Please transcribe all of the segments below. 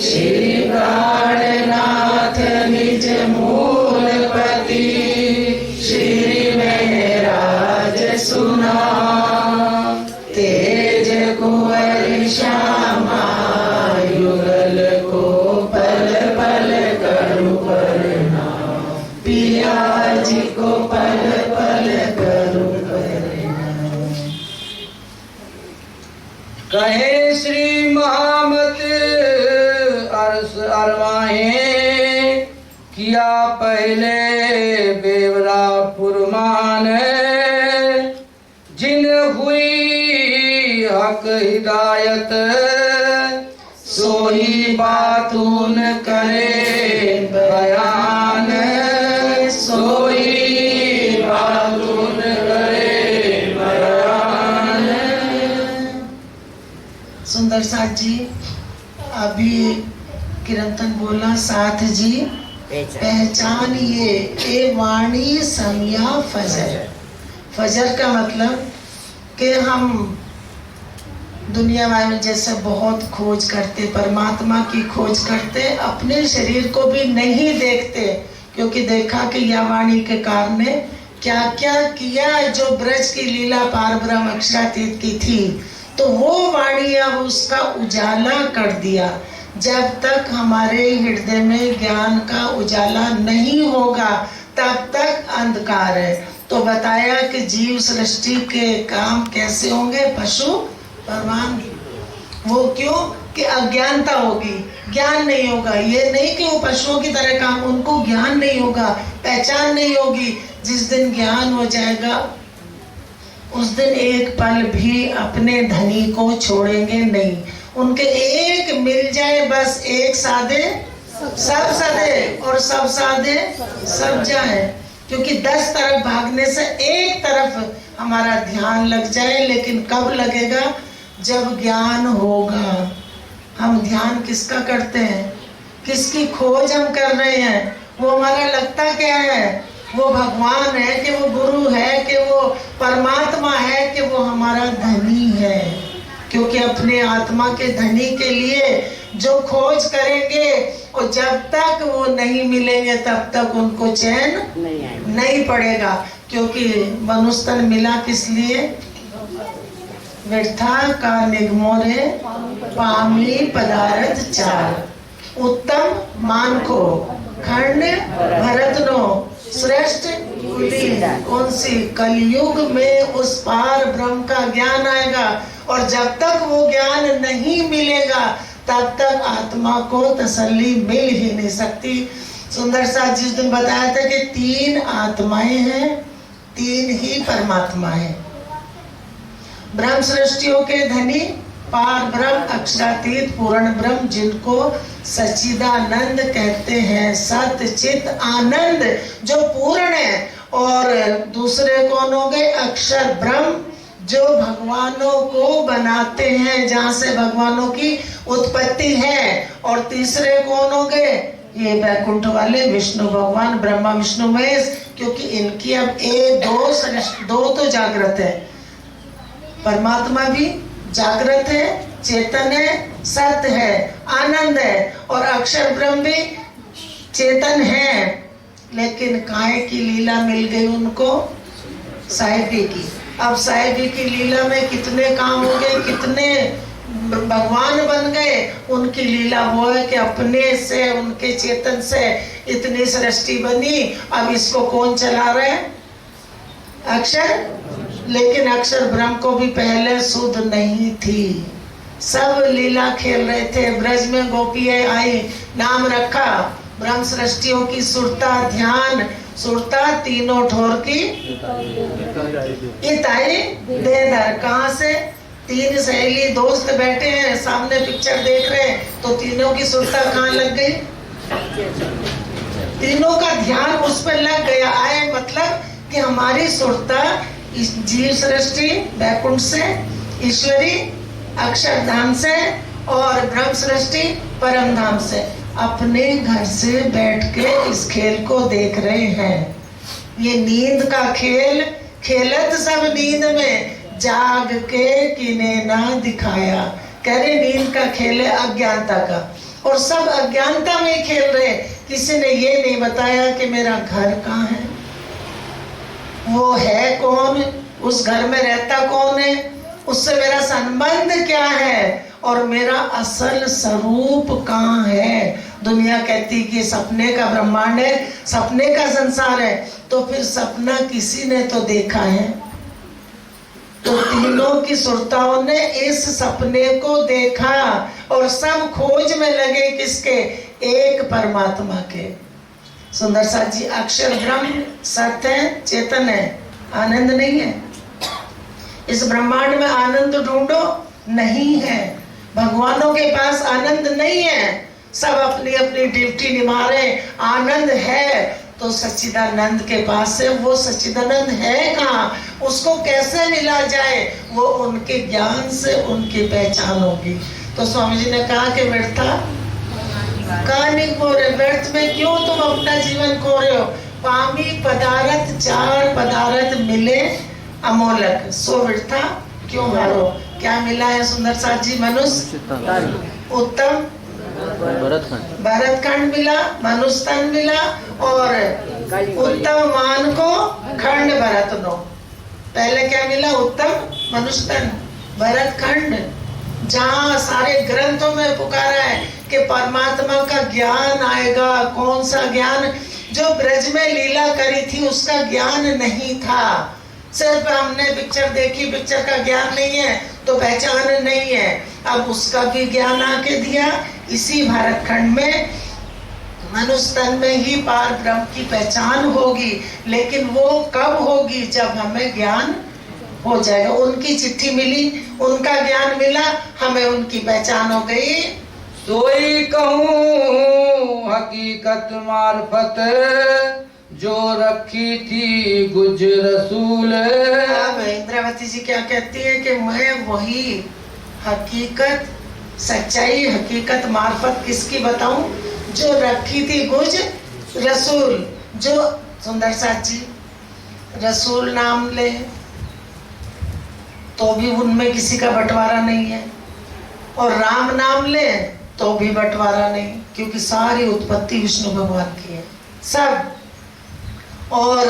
श्री प्राणनाथ निज मूलपति श्री महराज सुना। तेज कुंवर श्यामा युगल को पल पल करूं प्रणाम। पिया जी को पल पल करूं प्रणाम। कहे श्री महामत अरस अरवाहे किया पहले बेवरा फुरमान। जिन हुई हक हिदायत सोई बातून करे बयान। सोई बातून करे बयान। सुंदर साथ जी अभी कीर्तन बोला साथ जी पहचान ये वाणी समिया फजर। फजर का मतलब कि हम दुनिया में जैसे बहुत खोज करते, परमात्मा की खोज करते, अपने शरीर को भी नहीं देखते, क्योंकि देखा कि यह वाणी के कारण ने क्या क्या किया जो ब्रज की लीला पार ब्रह्म अक्षरातीत की थी, तो वो वाणी अब उसका उजाला कर दिया। जब तक हमारे हृदय में ज्ञान का उजाला नहीं होगा तब तक अंधकार है। तो बताया कि जीव सृष्टि के काम कैसे होंगे, पशु परमान। वो क्यों कि अज्ञानता होगी, ज्ञान नहीं होगा। ये नहीं कि वो पशुओं की तरह काम, उनको ज्ञान नहीं होगा, पहचान नहीं होगी। जिस दिन ज्ञान हो जाएगा उस दिन एक पल भी अपने धनी को छोड़ेंगे नहीं। उनके एक मिल जाए बस, एक साधे सब साधे और सब साधे सब जाए। क्योंकि 10 तरफ भागने से एक तरफ हमारा ध्यान लग जाए। लेकिन कब लगेगा? जब ज्ञान होगा। हम ध्यान किसका करते हैं, किसकी खोज हम कर रहे हैं? वो हमारा लगता क्या है? वो भगवान है कि वो गुरु है कि वो परमात्मा है कि वो हमारा धनी है। क्योंकि अपने आत्मा के धनी के लिए जो खोज करेंगे और जब तक वो नहीं मिलेंगे तब तक उनको चैन नहीं पड़ेगा। क्योंकि मनुस्तन मिला किस लिए? व्यर्था का निगमोरे पामी पदार्थ चार। उत्तम मान को खंड भरतनो श्रेष्ठ कौन सी? कलयुग में उस पार ब्रह्म का ज्ञान आएगा। और जब तक वो ज्ञान नहीं मिलेगा तब तक आत्मा को तसल्ली मिल ही नहीं सकती। सुंदर साथ जिस दिन बताया था कि 3 आत्माएं हैं, 3 ही परमात्मा है। ब्रह्म सृष्टियों के धनी पार ब्रह्म अक्षरातीत पूर्ण ब्रह्म, जिनको सच्चिदानंद कहते हैं। सत चित आनंद जो पूर्ण है। और दूसरे कौन हो गए? अक्षर ब्रह्म जो भगवानों को बनाते हैं, जहाँ से भगवानों की उत्पत्ति है। और तीसरे कौन हो गए? ये वैकुंठ वाले विष्णु भगवान, ब्रह्मा विष्णु महेश। क्योंकि इनकी अब दो तो जागृत है। परमात्मा भी जागृत है, चेतन है, सत्य है, आनंद है। और अक्षर ब्रह्म भी चेतन है। लेकिन काय की लीला मिल गई उनको? साहिबी की। अब साहिबी की लीला में कितने काम हो गए, कितने भगवान बन गए। उनकी लीला वो है कि अपने से, उनके चेतन से इतनी सृष्टि बनी। अब इसको कौन चला रहा है? अक्षर। लेकिन अक्षर ब्रह्म को भी पहले सुध नहीं थी। सब लीला खेल रहे थे। ब्रज में गोपियाँ आई, नाम रखा ब्रह्म सृष्टियों की सुरता ध्यान। सुरता तीनों ठोर की इताई देधर। कहाँ से? 3 सहेली दोस्त बैठे हैं, सामने पिक्चर देख रहे हैं, तो तीनों की सुरता कहाँ लग गई? तीनों का ध्यान उस पर लग गया। आए मतलब कि हमारी सुरता इस जीव सृष्टि वैकुंठ से, ईश्वरी अक्षरधाम से और ब्रह्म सृष्टि परम धाम से अपने घर से बैठ के इस खेल को देख रहे हैं। ये नींद का खेल खेलत सब नींद में, जाग के किने ना दिखाया। कह रहे नींद का खेल है अज्ञानता का। और सब अज्ञानता में खेल रहे हैं। किसी ने ये नहीं बताया कि मेरा घर कहाँ है, वो है कौन, उस घर में रहता कौन है, उससे मेरा संबंध क्या है और मेरा असल स्वरूप कहाँ है। दुनिया कहती कि सपने का ब्रह्मांड है, सपने का संसार है, तो फिर सपना किसी ने तो देखा है। तो तीनों की सुरताओं ने इस सपने को देखा और सब खोज में लगे किसके, एक परमात्मा के। सुंदर साथ जी, अक्षर ब्रह्म सत्य है, चेतन है, आनंद नहीं है। इस ब्रह्मांड में आनंद ढूंढो, नहीं है। भगवानों के पास आनंद नहीं है, सब अपनी अपनी ड्यूटी निभा रहे। आनंद है तो सच्चिदानंद के पास है, वो सच्चिदानंद है कहाँ, उसको कैसे मिला जाए, वो उनके ज्ञान से उनकी पहचान होगी। तो स्वामी जी ने कहा कि व्यर्था कहानी खो रहे, व्यर्थ में क्यों तुम अपना जीवन खो रहे हो। पामी पदार्थ चार पदार्थ मिले अमोलक, सो व्यर्था क्यों मारो। क्या मिला है सुंदर साथ जी, मनुष्य उत्तम भरतखंड मिला, मनुष्य तन मिला और उत्तम मान को खंड भरत नो। पहले क्या मिला, उत्तम मनुष्य तन भरतखंड, जहाँ सारे ग्रंथों में पुकारा है कि परमात्मा का ज्ञान आएगा। कौन सा ज्ञान, जो ब्रज में लीला करी थी उसका ज्ञान नहीं था। सिर्फ हमने पिक्चर देखी, पिक्चर का ज्ञान नहीं है तो पहचान नहीं है। अब उसका भी ज्ञान आके दिया। इसी भारतखंड में मनुष्य तन में ही पार ब्रह्म की पहचान होगी, लेकिन वो कब होगी, जब हमें ज्ञान हो जाएगा। उनकी चिट्ठी मिली, उनका ज्ञान मिला, हमें उनकी पहचान हो गई। सोई कहूँ हकीकत मार्फत, जो रखी थी गुज रसूल। अब इंद्रावती जी क्या कहती है कि मैं वही हकीकत, सच्चाई हकीकत मार्फत किसकी बताऊं, जो रखी थी गुज रसूल। जो सुंदर साथ जी रसूल नाम ले तो भी उनमें किसी का बंटवारा नहीं है, और राम नाम ले तो भी बंटवारा नहीं, क्योंकि सारी उत्पत्ति विष्णु भगवान की है सब। और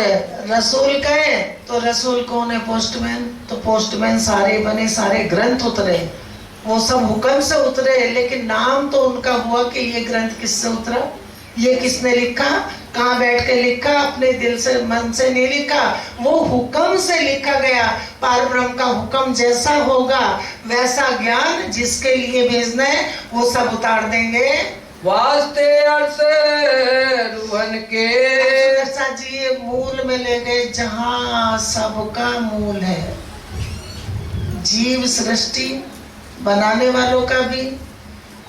रसूल कहे तो रसूल कौन है, पोस्टमैन, तो पोस्टमैन सारे बने, सारे ग्रंथ उतरे, वो सब हुक्म से उतरे, लेकिन नाम तो उनका हुआ कि ये ग्रंथ किससे उतरा, ये किसने लिखा, कहाँ बैठ के लिखा, अपने दिल से मन से नहीं लिखा, वो हुक्म से लिखा गया। पार ब्रह्म का हुक्म जैसा होगा वैसा ज्ञान जिसके लिए भेजना है वो सब उतार देंगे। वास्ते अर्श रूहन के प्रसाद जी ये मूल में ले गए, जहाँ सबका मूल है। जीव सृष्टि बनाने वालों का भी,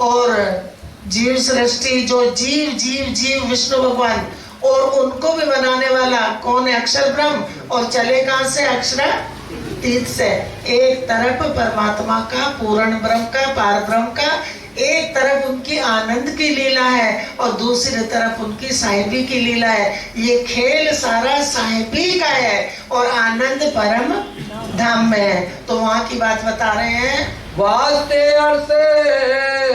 और जीव सृष्टि जो जीव जीव जीव विष्णु भगवान, और उनको भी बनाने वाला कौन है, अक्षर ब्रह्म। और चले कहाँ से, अक्षरातीत से। एक तरफ परमात्मा का, पूर्ण ब्रह्म का, पार ब्रह्म का, एक तरफ उनकी आनंद की लीला है और दूसरी तरफ उनकी साहिबी की लीला है। ये खेल सारा साहिबी का है और आनंद परम धाम में है। तो वहाँ की बात बता रहे हैं। वास्ते अर्श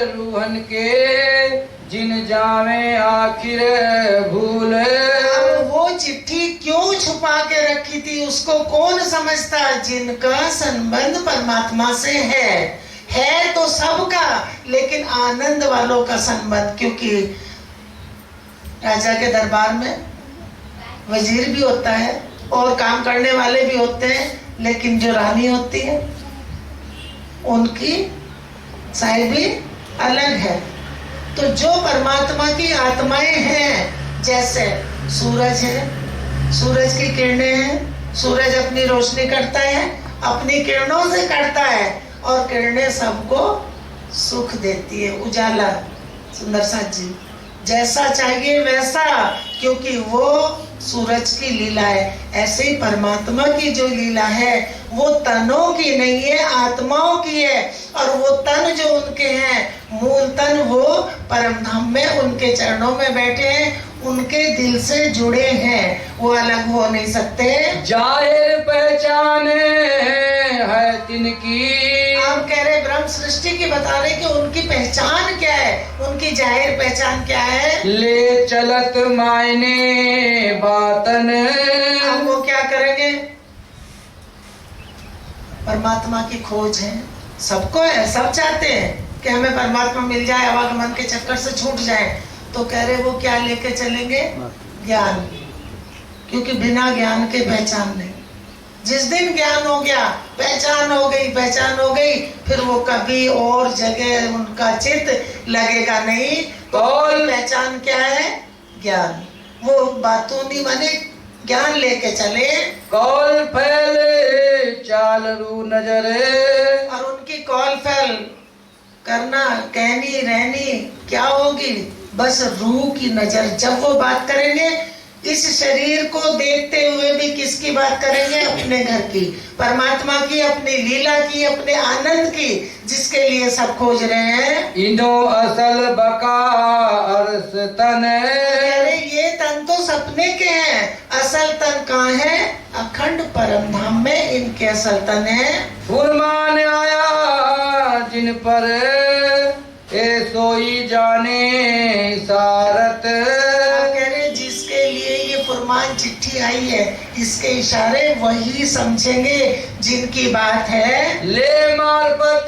रूहन के, जिन जावे आखिर भूल। अब वो चिट्ठी क्यों छुपा के रखी थी उसको कौन समझता, जिनका संबंध परमात्मा से है तो सबका, लेकिन आनंद वालों का संबंध। क्योंकि राजा के दरबार में वजीर भी होता है और काम करने वाले भी होते हैं, लेकिन जो रानी होती है उनकी साहिबी अलग है। तो जो परमात्मा की आत्माएं हैं, जैसे सूरज है, सूरज की किरणें हैं, सूरज अपनी रोशनी करता है, अपनी किरणों से करता है, और किरणें सबको सुख देती है, उजाला। सुंदर साथ जी जैसा चाहिए वैसा, क्योंकि वो सूरज की लीला है। ऐसे ही परमात्मा की जो लीला है वो तनों की नहीं है, आत्माओं की है। और वो तन जो उनके हैं, मूल तन, वो परम धाम में उनके चरणों में बैठे हैं। उनके दिल से जुड़े हैं, वो अलग हो नहीं सकते। जाहिर पहचान है तिनकी। आप कह रहे ब्रह्म सृष्टि की बता रहे कि उनकी पहचान क्या है, उनकी जाहिर पहचान क्या है। ले चलत मायने बातन। अब वो क्या करेंगे, परमात्मा की खोज है, सबको है, सब चाहते हैं कि हमें परमात्मा मिल जाए, आवागमन के चक्कर से छूट जाए। तो कह रहे वो क्या लेके चलेंगे, ज्ञान, क्योंकि बिना ज्ञान के पहचान नहीं। जिस दिन ज्ञान हो गया, पहचान हो गई, पहचान हो गई, फिर वो कभी और जगह उनका चित्त लगेगा नहीं। कौन पहचान क्या है, ज्ञान। वो बातों नहीं बने, ज्ञान लेके चले। कौल फैले चाल रू नजरे। और उनकी कॉल फैल करना, कहनी रहनी क्या होगी, बस रूह की नजर। जब वो बात करेंगे, इस शरीर को देखते हुए भी किसकी बात करेंगे, अपने घर की, परमात्मा की, अपनी लीला की, अपने आनंद की, जिसके लिए सब खोज रहे हैं। इनो असल बका अरस तन। अरे ये तन तो सपने के हैं, असल तन कहाँ है, अखंड परम धाम में इनके असल तन है। फुरमान आया जिन पर ए सोई जाने इशारत। कह रहे जिसके लिए ये फुरमान चिट्ठी आई है, इसके इशारे वही समझेंगे जिनकी बात है। ले मार्फत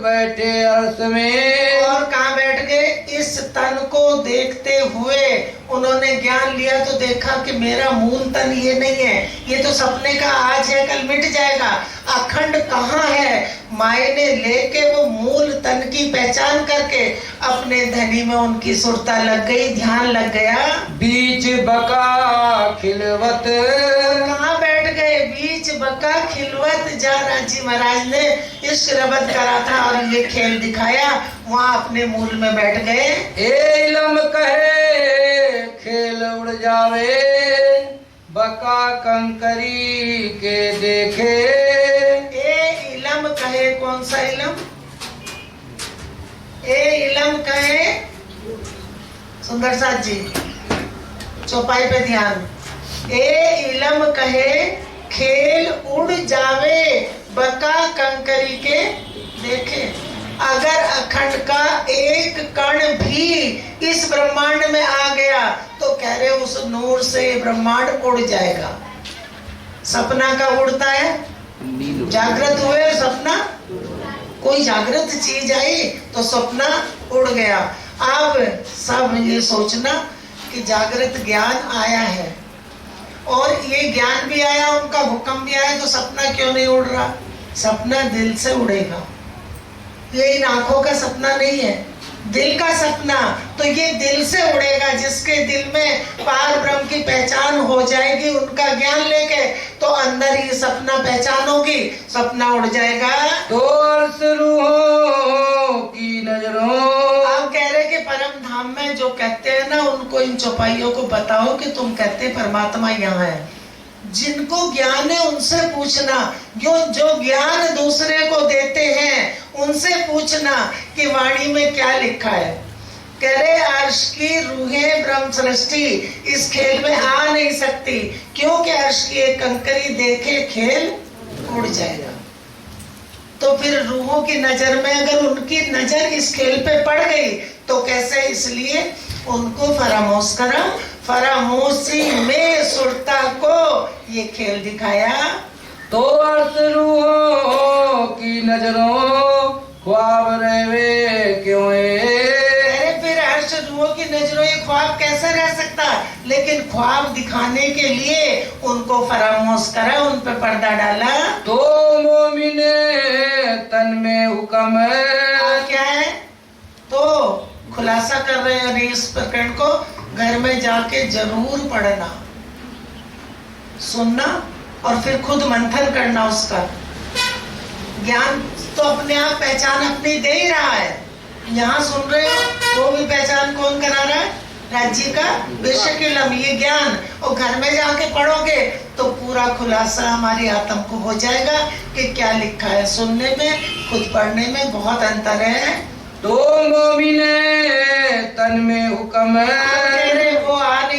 बैठे अर्श में। और कहाँ बैठ गए, इस तन को देखते हुए उन्होंने ज्ञान लिया तो देखा कि मेरा मूल तन ये नहीं है, ये तो सपने का आज है कल मिट जाएगा। अखंड कहाँ है, मायने लेके वो मूल तन की पहचान करके अपने धनी में उनकी सुरता लग गई, ध्यान लग गया। बीच बका खिलवत। कहाँ बैठ गए, बीच बका खिलवत। जहाँ जी महाराज ने इश्क रबत करा था और ये खेल दिखाया, वहाँ अपने मूल में बैठ गए। ए इलम कहे खेल उड़ जावे, बका कंकरी के देखे। ए इलम कहे, कौन सा इलम, ए इलम कहे, सुंदर साथ जी चौपाई पे ध्यान। ए इलम कहे खेल उड़ जावे, बका कंकरी के देखे। अगर अखंड का एक कण भी इस ब्रह्मांड में आ गया तो कह रहे उस नूर से ब्रह्मांड उड़ जाएगा। सपना का उड़ता है, जागृत हुए सपना, कोई जागृत चीज आई तो सपना उड़ गया। अब सब ये सोचना कि जागृत ज्ञान आया है और ये ज्ञान भी आया, उनका हुक्म भी आया, तो सपना क्यों नहीं उड़ रहा। सपना दिल से उड़ेगा, ये इन आंखों का सपना नहीं है, दिल का सपना। तो ये दिल से उड़ेगा, जिसके दिल में पार ब्रह्म की पहचान हो जाएगी उनका ज्ञान लेके, तो अंदर ही सपना पहचान होगी, सपना उड़ जाएगा। तो अर्श रूहों की नजरों। आप कह रहे कि परम धाम में जो कहते हैं ना, उनको इन चौपाइयों को बताओ कि तुम कहते परमात्मा यहाँ है। जिनको ज्ञान है उनसे पूछना, जो ज्ञान दूसरे को देते हैं उनसे पूछना कि वाणी में क्या लिखा है। कह रहे अर्श की रूहें ब्रह्म सृष्टि इस खेल में आ नहीं सकती, क्योंकि अर्श की एक कंकरी देखे खेल उड़ जाएगा। तो फिर रूहों की नजर में अगर उनकी नजर इस खेल पे पड़ गई तो कैसे, इसलिए उनको फरामोश करा, फरामोशी में सुरता को ये खेल दिखाया। तो अर्श रूहों की नजरों ख्वाब रहे क्यों। अरे फिर अर्श रूहों की नजरों ये ख्वाब कैसे रह सकता, लेकिन ख्वाब दिखाने के लिए उनको फरामोश करा, उन पे पर्दा डाला। तो मोमिने तन में हुक्म है। क्या है, तो खुलासा कर रहे हैं इस प्रकरण को, घर में जाके जरूर पढ़ना, सुनना और फिर खुद मंथन करना। उसका ज्ञान तो अपने आप पहचान अपनी दे ही रहा है। यहाँ सुन रहे हो वो भी पहचान कौन करा रहा है, राज्य का बेशक इल्म, ये ज्ञान। और घर में जाके पढ़ोगे तो पूरा खुलासा हमारी आत्म को हो जाएगा कि क्या लिखा है। सुनने में खुद पढ़ने में बहुत अंतर है। तो मोमिने तन में हुक्म है। वो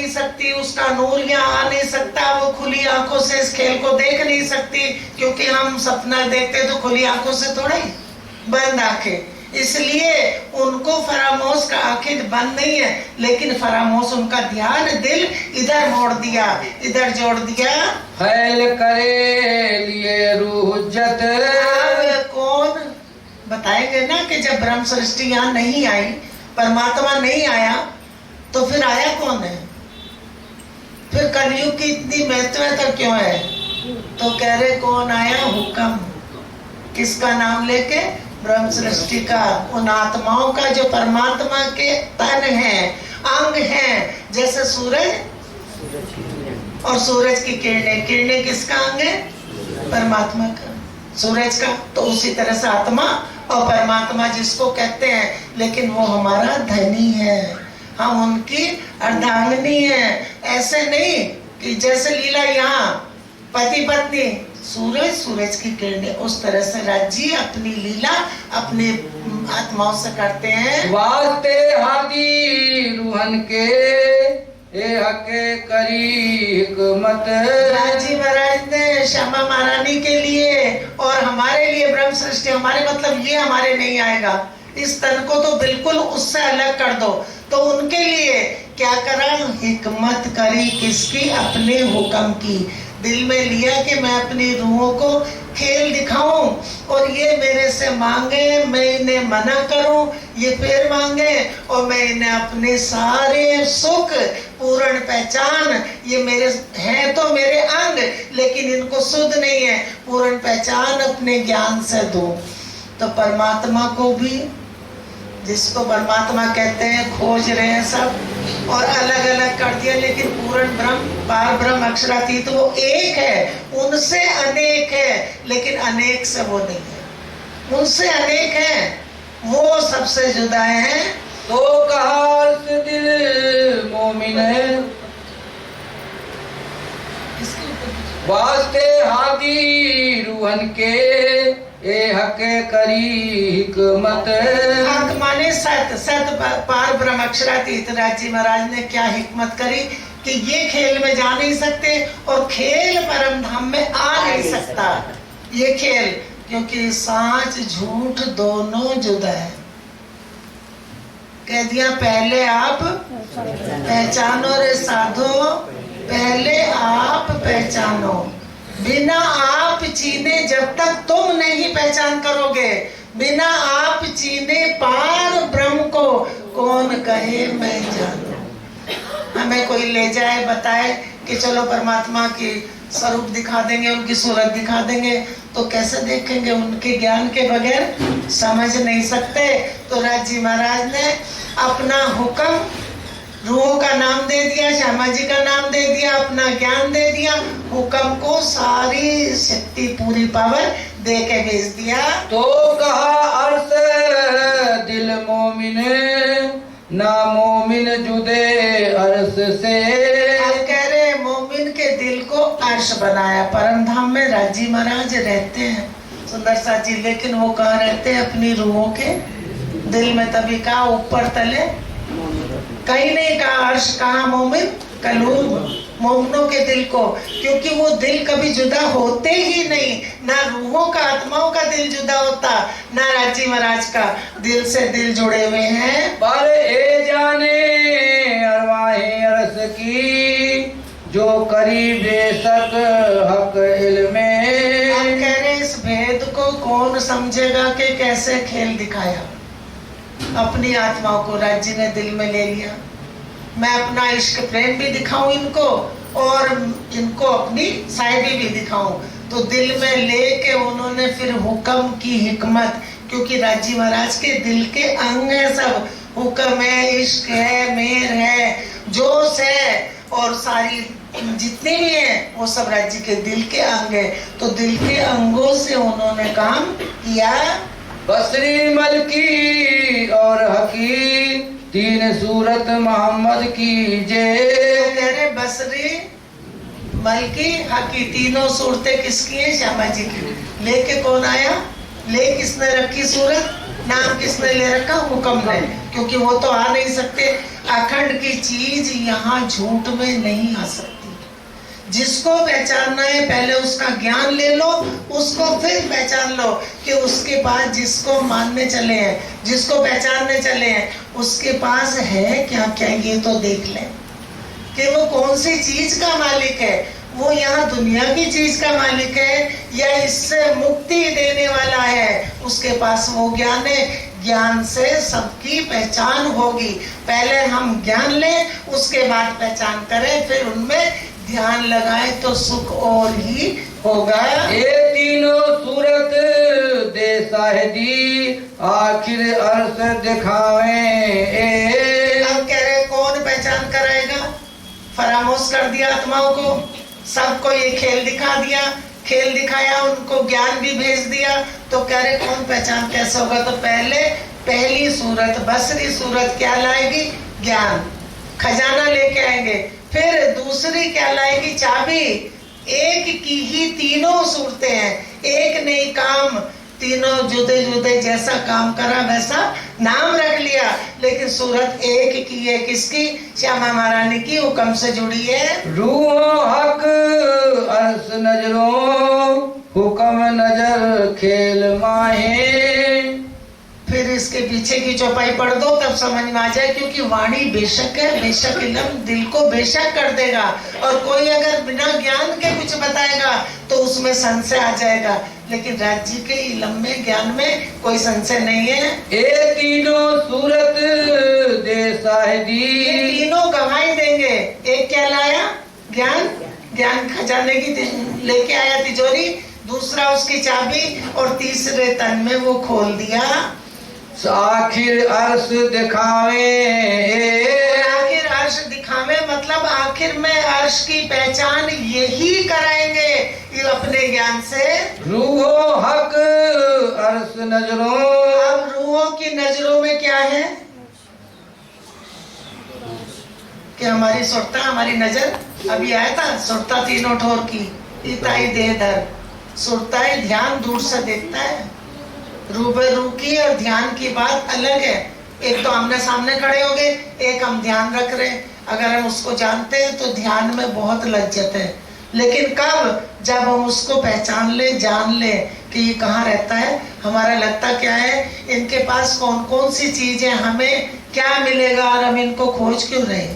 नहीं सकती, उसका नूर यहाँ आ नहीं सकता, वो खुली आंखों से इस खेल को देख नहीं सकती, क्योंकि हम सपना देखते तो खुली आंखों से थोड़ा ही, बंद आंखें। इसलिए उनको फरामोश का आंखें बंद नहीं है, लेकिन फरामोश उनका ध्यान दिल इधर मोड़ दिया, इधर जोड़ दिया। फैल करे लिए रूहजत। अब कौन बताएंगे ना कि जब ब्रह्म सृष्टि यहाँ नहीं आई, परमात्मा नहीं आया, तो फिर आया कौन है? फिर कलयुग की इतनी महत्वता क्यों है? तो कह रहे कौन आया? हुक्म। किसका नाम लेके? ब्रह्म सृष्टि का, उन आत्माओं का जो परमात्मा के तन है, अंग है। जैसे सूरज और सूरज की किरणें, किरणें किसका अंग है? परमात्मा का, सूरज का। तो उसी तरह से आत्मा और परमात्मा जिसको कहते हैं, लेकिन वो हमारा धनी है, हम उनकी अर्धांगिनी है। ऐसे नहीं कि जैसे लीला यहाँ पति पत्नी, सूरज सूरज की किरणें, उस तरह से राज्य अपनी लीला अपने आत्माओं से करते हैं। वास्ते हादी रूहन के ए हके करी हिकमत। राजी महाराज ने श्यामा महारानी के लिए और हमारे लिए ब्रह्म सृष्टि, हमारे मतलब ये हमारे नहीं आएगा, इस तन को तो बिल्कुल उससे अलग कर दो। तो उनके लिए क्या करा? हिकमत करी, किसकी? अपने हुक्म की। दिल में लिया कि मैं अपनी रूहों को खेल दिखाऊं, और ये मेरे से मांगे, मैं इन्हें मना करूं, ये फिर मांगे, और मैं इन्हें अपने सारे सुख पूर्ण पहचान, ये मेरे हैं तो मेरे अंग, लेकिन इनको शुद्ध नहीं है, पूर्ण पहचान अपने ज्ञान से दूं। तो परमात्मा को भी, जिसको परमात्मा कहते हैं, खोज रहे हैं सब और अलग अलग कर दिया, लेकिन पूर्ण ब्रह्म, पार ब्रह्म, अक्षरातीत वो एक है, उनसे अनेक है, लेकिन अनेक से वो नहीं है, उनसे अनेक है, वो सबसे जुदा है। तो कहा दिल मोमिन है, वास्ते हादी रूहन के ए हके करी हिकमत। हक माने सत, सत पार ब्रह्म अक्षरातीत। राजी महाराज ने क्या हिकमत करी कि ये खेल में जा नहीं सकते और खेल परम धाम में आ नहीं सकता, ये खेल, क्योंकि साच झूठ दोनों जुदा है। कह दिया पहले आप पहचानो रे साधो, पहले आप पहचानो, बिना आप चीने जब तक तुम नहीं पहचान करोगे, बिना आप चीने पार ब्रह्म को कौन कहे मैं जानूं। हमें कोई ले जाए, बताए कि चलो परमात्मा की स्वरूप दिखा देंगे, उनकी सूरत दिखा देंगे, तो कैसे देखेंगे? उनके ज्ञान के बगैर समझ नहीं सकते। तो राजी महाराज ने अपना हुक्म, रूहों का नाम दे दिया, श्यामा जी का नाम दे दिया, अपना ज्ञान दे दिया, हुक्म को सारी शक्ति, पूरी पावर दे के भेज दिया। तो कहा अर्श दिल मोमिन, ना मोमिन जुदे अर्श से। आप कह रहे मोमिन के दिल को अर्श बनाया। परम धाम में राजी महाराज रहते हैं सुंदर सा जी, लेकिन वो कहाँ रहते हैं? अपनी रूहों के दिल में। तभी कहा ऊपर तले कहीं नहीं कहा अर्श, कहा मोमिन कलूब, मोमिनों के दिल को, क्योंकि वो दिल कभी जुदा होते ही नहीं, ना रूहों का, आत्माओं का दिल जुदा होता, ना राजी महाराज का दिल से दिल जुड़े हुए हैं। पर ए जाने अरवाहे अरस की, जो करी बेशक हक इल्मे। आप कह रहे इस भेद को कौन समझेगा कि कैसे खेल दिखाया? अपनी आत्माओं को राज्य ने दिल में ले लिया। मैं अपना इश्क प्रेम भी दिखाऊं इनको, और इनको अपनी साहिबी भी दिखाऊं। तो दिल में लेके उन्होंने फिर हुक्म की हिकमत, क्योंकि राजी महाराज के दिल के अंग है सब, हुक्म है, इश्क है, मेर है, जोश है, और सारी जितने भी हैं वो सब राज्य के दिल के अंग है। तो दिल के अंगों से उन्होंने काम किया। बसरी मलकी और हकी, तीन सूरत मोहम्मद की जे। कह रहे बसरी मलकी हकी, तीनों सूरतें किसकी हैं? श्यामा जी की। लेके कौन आया? ले किसने रखी सूरत? नाम किसने ले रखा? हुक्म ने। क्योंकि वो तो आ नहीं सकते। अखंड की चीज यहाँ झूठ में नहीं आ सकती। जिसको पहचानना है पहले उसका ज्ञान ले लो, उसको फिर पहचान लो कि उसके पास जिसको मानने चले हैं, जिसको पहचानने चले हैं, उसके पास है क्या क्या ये तो देख लें कि वो कौन सी चीज का मालिक है। वो यहाँ दुनिया की चीज का मालिक है या इससे मुक्ति देने वाला है, उसके पास वो ज्ञान है। ज्ञान से सबकी पहचान होगी। पहले हम ज्ञान लें, उसके बाद पहचान करें, फिर उनमें ध्यान लगाए तो सुख और ही होगा। ये तीनों सूरत दे साहिदी आखिर अर्श दिखावे। अब कह रहे कौन पहचान कराएगा? फरामोश कर दिया आत्माओं को, सबको ये खेल दिखा दिया, खेल दिखाया, उनको ज्ञान भी भेज दिया, तो कह रहे कौन पहचान कैसे होगा? तो पहले पहली सूरत बसरी सूरत क्या लाएगी? ज्ञान, खजाना लेके आएंगे। फिर दूसरी क्या लाएगी? चाबी। एक की ही तीनों सूरतें हैं, एक नहीं काम, तीनों जुदे जुदे, जैसा काम करा वैसा नाम रख लिया, लेकिन सूरत एक की है। किसकी? श्यामा महारानी की हुक्म से जुड़ी है। रूहो हक अर्श नजरों हुक्म नजर खेल माहे। फिर इसके पीछे की चौपाई पढ़ दो तब समझ में आ जाए, क्योंकि वाणी बेशक है, बेशक इल्म दिल को बेशक कर देगा। और कोई अगर बिना ज्ञान के कुछ बताएगा तो उसमें संशय आ जाएगा, लेकिन राज्य के इल्म में, ज्ञान में कोई संशय नहीं है। ये तीनों सूरत दे साहिदी, ये तीनों गवाही देंगे। एक क्या लाया? ज्ञान, ज्ञान खजाने की लेके आया तिजोरी, दूसरा उसकी चाबी, और तीसरे तन में वो खोल दिया आखिर अर्श दिखावे। आखिर अर्श दिखावे मतलब आखिर में अर्श की पहचान यही कराएंगे ये अपने ज्ञान से। रूहो हक अर्श नजरों। अब रूहों की नजरों में क्या है कि हमारी सुरता, हमारी नजर, अभी आया था सुरता तीनों ठोर की, इताई देह धर। सुरता है ध्यान दूर से देखता है, रूबरू की और ध्यान की बात अलग है। एक तो आमने सामने खड़े हो गए, एक हम ध्यान रख रहे हैं। अगर हम उसको जानते हैं तो ध्यान में बहुत लज्जत है, लेकिन कब? जब हम उसको पहचान ले, जान ले कि ये कहाँ रहता है, हमारा लगता क्या है, इनके पास कौन कौन सी चीजें, हमें क्या मिलेगा, और हम इनको खोज क्यों रहे?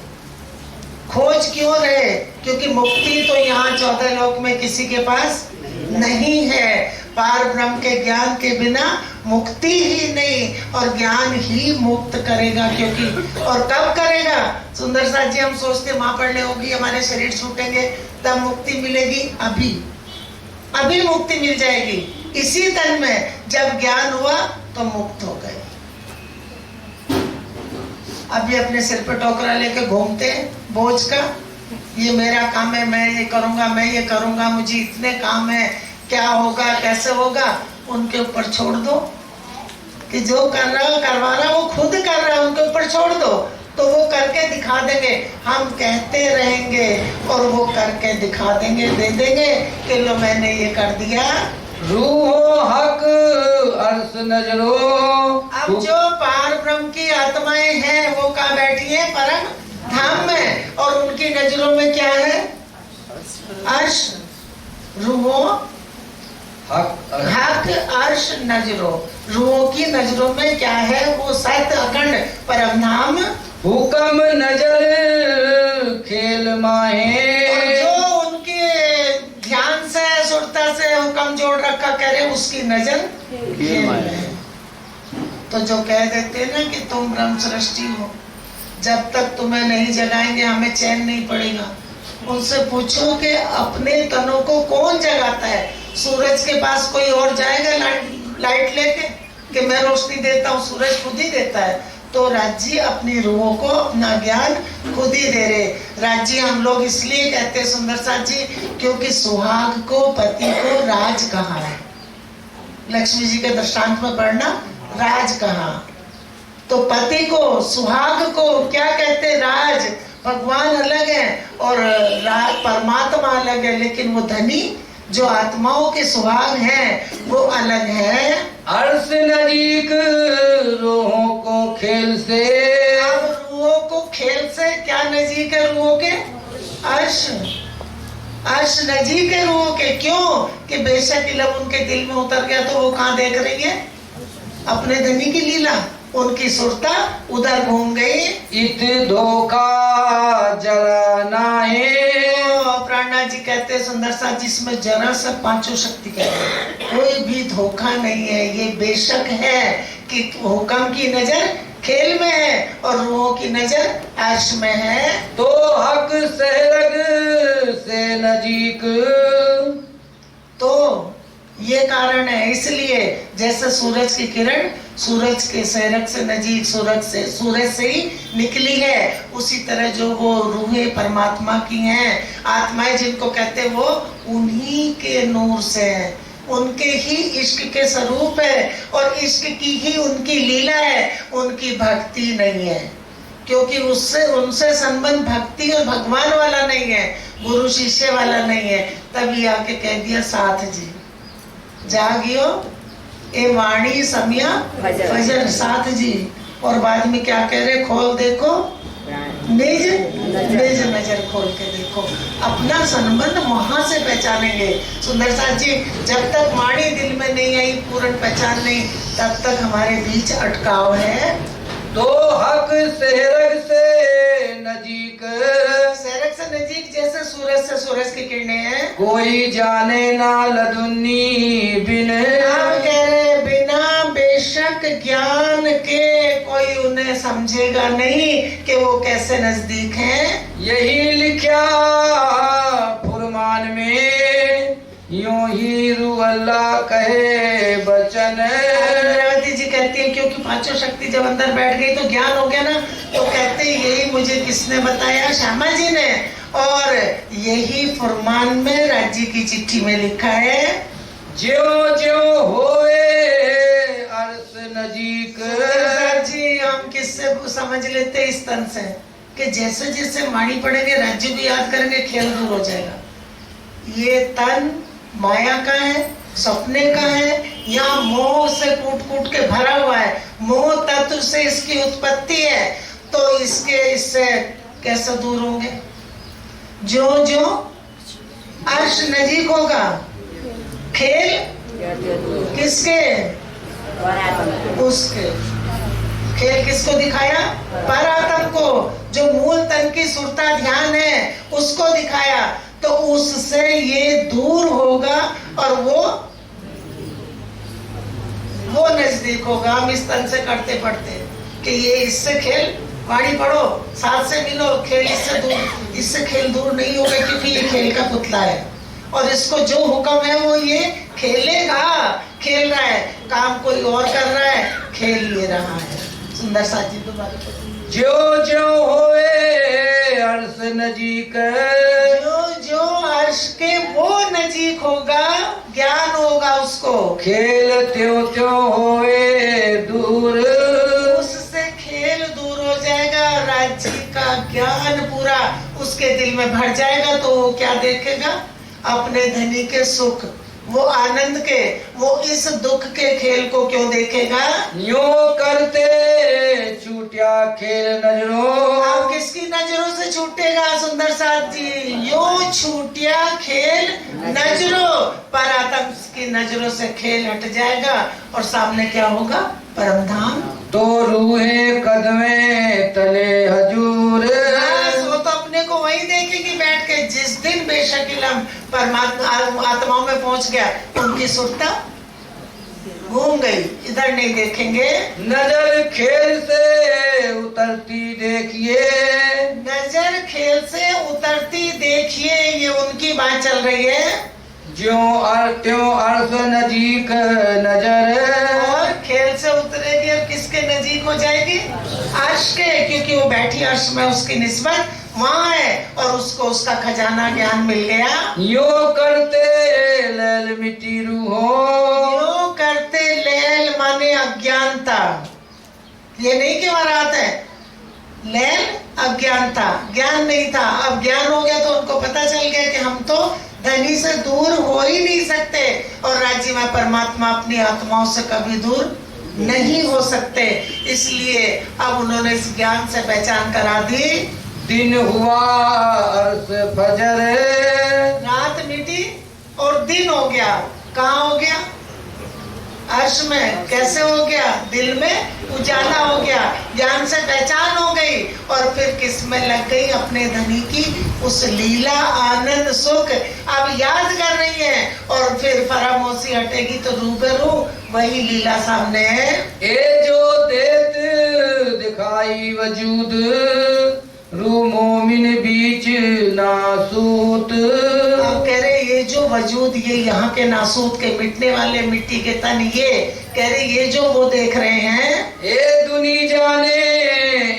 खोज क्यों रहे? क्योंकि मुक्ति तो यहाँ 14 लोक में किसी के पास नहीं है। पार ब्रह्म के ज्ञान के बिना मुक्ति ही नहीं, और ज्ञान ही मुक्त करेगा। क्योंकि और कब करेगा? सुंदर साथ जी हम सोचते महापढ़ने होगी, हमारे शरीर छूटेंगे तब मुक्ति मिलेगी। अभी मुक्ति मिल जाएगी इसी तन में। जब ज्ञान हुआ तो मुक्त हो गए। अभी अपने सिर पे टोकरा लेके घूमते हैं बोझ का, ये मेरा काम है, मैं ये करूंगा, मैं ये करूंगा, मुझे इतने काम है, क्या होगा, कैसे होगा, उनके ऊपर छोड़ दो कि जो कर रहा करवा रहा वो खुद कर रहा है, उनके ऊपर छोड़ दो तो वो करके दिखा देंगे। हम कहते रहेंगे और वो करके दिखा देंगे, दे देंगे कि लो मैंने ये कर दिया। रूहो हक अर्श नजरों। अब जो पार ब्रह्म की आत्माएं हैं वो कहाँ बैठी है? परम धाम में, और उनकी नजरों में क्या है? अर्श। रूहो हक अर्श नजरों, रूहों की नजरों में क्या है? वो सत्य अखंड परम धाम। हुक्म नजर खेल माहे। और जो उनके ध्यान से, सुरता से हुक्म जोड़ रखा करे, उसकी नजर खेल है। तो जो कह देते ना कि तुम ब्रह्म सृष्टि हो, जब तक तुम्हें नहीं जगाएंगे हमें चैन नहीं पड़ेगा। उनसे पूछो कि अपने तनों को कौन जगाता है? सूरज के पास कोई और जाएगा लाइट लेके कि मैं रोशनी देता हूँ? सूरज खुद ही देता है। तो राज्य अपनी रूहों को अपना ज्ञान खुद ही दे रहे। राज्य हम लोग इसलिए कहते हैं सुंदर साथ जी, क्योंकि सुहाग को, पति को राज कहा है। लक्ष्मी जी के दृष्टांत में पढ़ना, राज कहा। तो पति को, सुहाग को क्या कहते? राज। भगवान अलग है और परमात्मा अलग है, लेकिन वो धनी जो आत्माओं के स्वभाव हैं वो अलग है। अर्श नजीक रूहों को खेल से। अब रूहों को खेल से क्या नजीक है रूहों के? अर्श, अर्श नजीक है रूहों के। क्यों? कि बेशक इल्म उनके दिल में उतर गया तो वो कहाँ देख रही है? अपने धनी की लीला। उनकी सुरता उधर घूम गई। इत धोखा जरा नाहे। प्राणनाथ जी कहते हैं सुंदर सा, जिसमें जरा सा पांचों शक्ति कहते हैं, कोई भी धोखा नहीं है। ये बेशक है कि हुक्म की नजर खेल में है और रूहों की नजर अर्श में है। तो हक सहरग से नजीक। तो ये कारण है, इसलिए जैसे सूरज की किरण सूरज के सहरग से नजीक, सूरज से ही निकली है, उसी तरह जो वो रूहें परमात्मा की हैं, आत्माएं जिनको कहते हैं, वो उन्हीं के नूर से है, उनके ही इश्क के स्वरूप है और इश्क की ही उनकी लीला है, उनकी भक्ति नहीं है। क्योंकि उससे उनसे संबंध भक्ति और भगवान वाला नहीं है, गुरु शिष्य वाला नहीं है। तभी आके कह दिया साथ जी जागियो ए वाणी समिया फजर, साथ जी। और बाद में क्या कह रहे? खोल देखो निज निज नजर खोल के देखो। अपना संबंध वहां से पहचानेंगे। सुंदर साथ जी, जब तक वाणी दिल में नहीं आई, पूर्ण पहचान नहीं, तब तक हमारे बीच अटकाव है। तो हक सहरग से नजीक। सहरग से नजीक जैसे सूरज से सूरज की किरणें हैं। कोई जाने ना लदुन्नी बिन। हम कह रहे बिना बेशक ज्ञान के कोई उन्हें समझेगा नहीं कि वो कैसे नजदीक हैं। यही लिखा फुरमान में, यूं ही रू अल्लाह कहे बचन। जी कहती है क्योंकि पांचों शक्ति जब अंदर बैठ गई तो ज्ञान हो गया ना, तो कहते हैं यही मुझे किसने बताया? श्यामा जी ने। और यही फुरमान में राज्य की चिट्ठी में लिखा है, ज्यो ज्यो होए अर्श नजीक। जी हम किससे समझ लेते इस तन से कि जैसे जैसे वाणी पढ़ेंगे, राज्य भी याद करेंगे, खेल दूर हो जाएगा। ये तन माया का है, सपने का है, या मोह से कूट कूट के भरा हुआ है। मोह तत्व से इसकी उत्पत्ति है, तो इससे कैसे दूर होंगे? जो जो अर्श नजीक होगा, खेल किसके? उसके। खेल किसको दिखाया? परात्म को, जो मूल तन की सुरता ध्यान है उसको दिखाया। तो उससे ये दूर होगा और वो नजदीक होगा। हम इस तन से करते पढ़ते कि ये इससे खेल, वाणी पढ़ो, साथ से मिलो, खेल इससे दूर, इससे खेल दूर नहीं होगा क्योंकि ये खेल का पुतला है और इसको जो हुक्म है वो ये खेलेगा। खेल रहा है, काम कोई और कर रहा है, खेल ले रहा है। सुंदर साथ जी दोबारा। जो जो होए अर्श नजीक। जो अर्श के वो नजीक होगा, ज्ञान होगा उसको। खेल त्यों त्यों होए दूर। उससे खेल दूर हो जाएगा, राज्य का ज्ञान पूरा उसके दिल में भर जाएगा। तो वो क्या देखेगा? अपने धनी के सुख, वो आनंद के, वो इस दुख के खेल को क्यों देखेगा? यूं करते छूटिया खेल नजरों। आप किसकी नजरों से छूटेगा सुंदर साथ जी? यूं छूटिया खेल नजरों, परात्म की नजरों से खेल हट जाएगा और सामने क्या होगा? परम धाम। तो रूहे कदमे तले हजूर। वो तो अपने को वही देखेगी बैठ के। जिस दिन बेशक इल्म परमात्मा आत्माओं में पहुंच गया, उनकी सुरता घूम गई, इधर नहीं देखेंगे। नजर खेल से उतरती देखिए। नजर खेल से उतरती देखिए, ये उनकी बात चल रही है। त्यों अर्श नजीक नजर। और खेल से उतरेगी और किसके नजीक हो जाएगी? अर्श के, क्योंकि वो बैठी अर्श में, उसकी निस्बत वहाँ है और उसको उसका खजाना ज्ञान मिल गया। यो करते लैल मिटी रूहों। यो करते लैल माने अज्ञानता। ये नहीं कि वरात है, लैल अज्ञानता, ज्ञान नहीं था। अब ज्ञान हो गया तो उनको पता चल गया कि हम तो धनी से दूर हो ही नहीं सकते, और राज्य में परमात्मा अपनी आत्माओं से कभी दूर नहीं हो सकते। इसलिए अब उन्होंने इस ज्ञान से पहचान करा दी। दिन हुआ अर्श फजर, रात मिटी और दिन हो गया। कहाँ हो गया? अर्श में। कैसे हो गया? दिल में उजाला हो गया, ज्ञान से पहचान हो गई, और फिर किसमें लग गई? अपने धनी की उस लीला, आनंद, सुख अब याद कर रही है। और फिर फरामोशी हटेगी तो रूबरू वही लीला सामने है। ए जो देत दिखाई वजूद, रू मोमिन बीच नासूत। अब कह रहे ये जो वजूद, ये यहाँ के नासूत के मिटने वाले मिट्टी के तन, ये कह रहे ये जो वो देख रहे हैं, ए दुनी जाने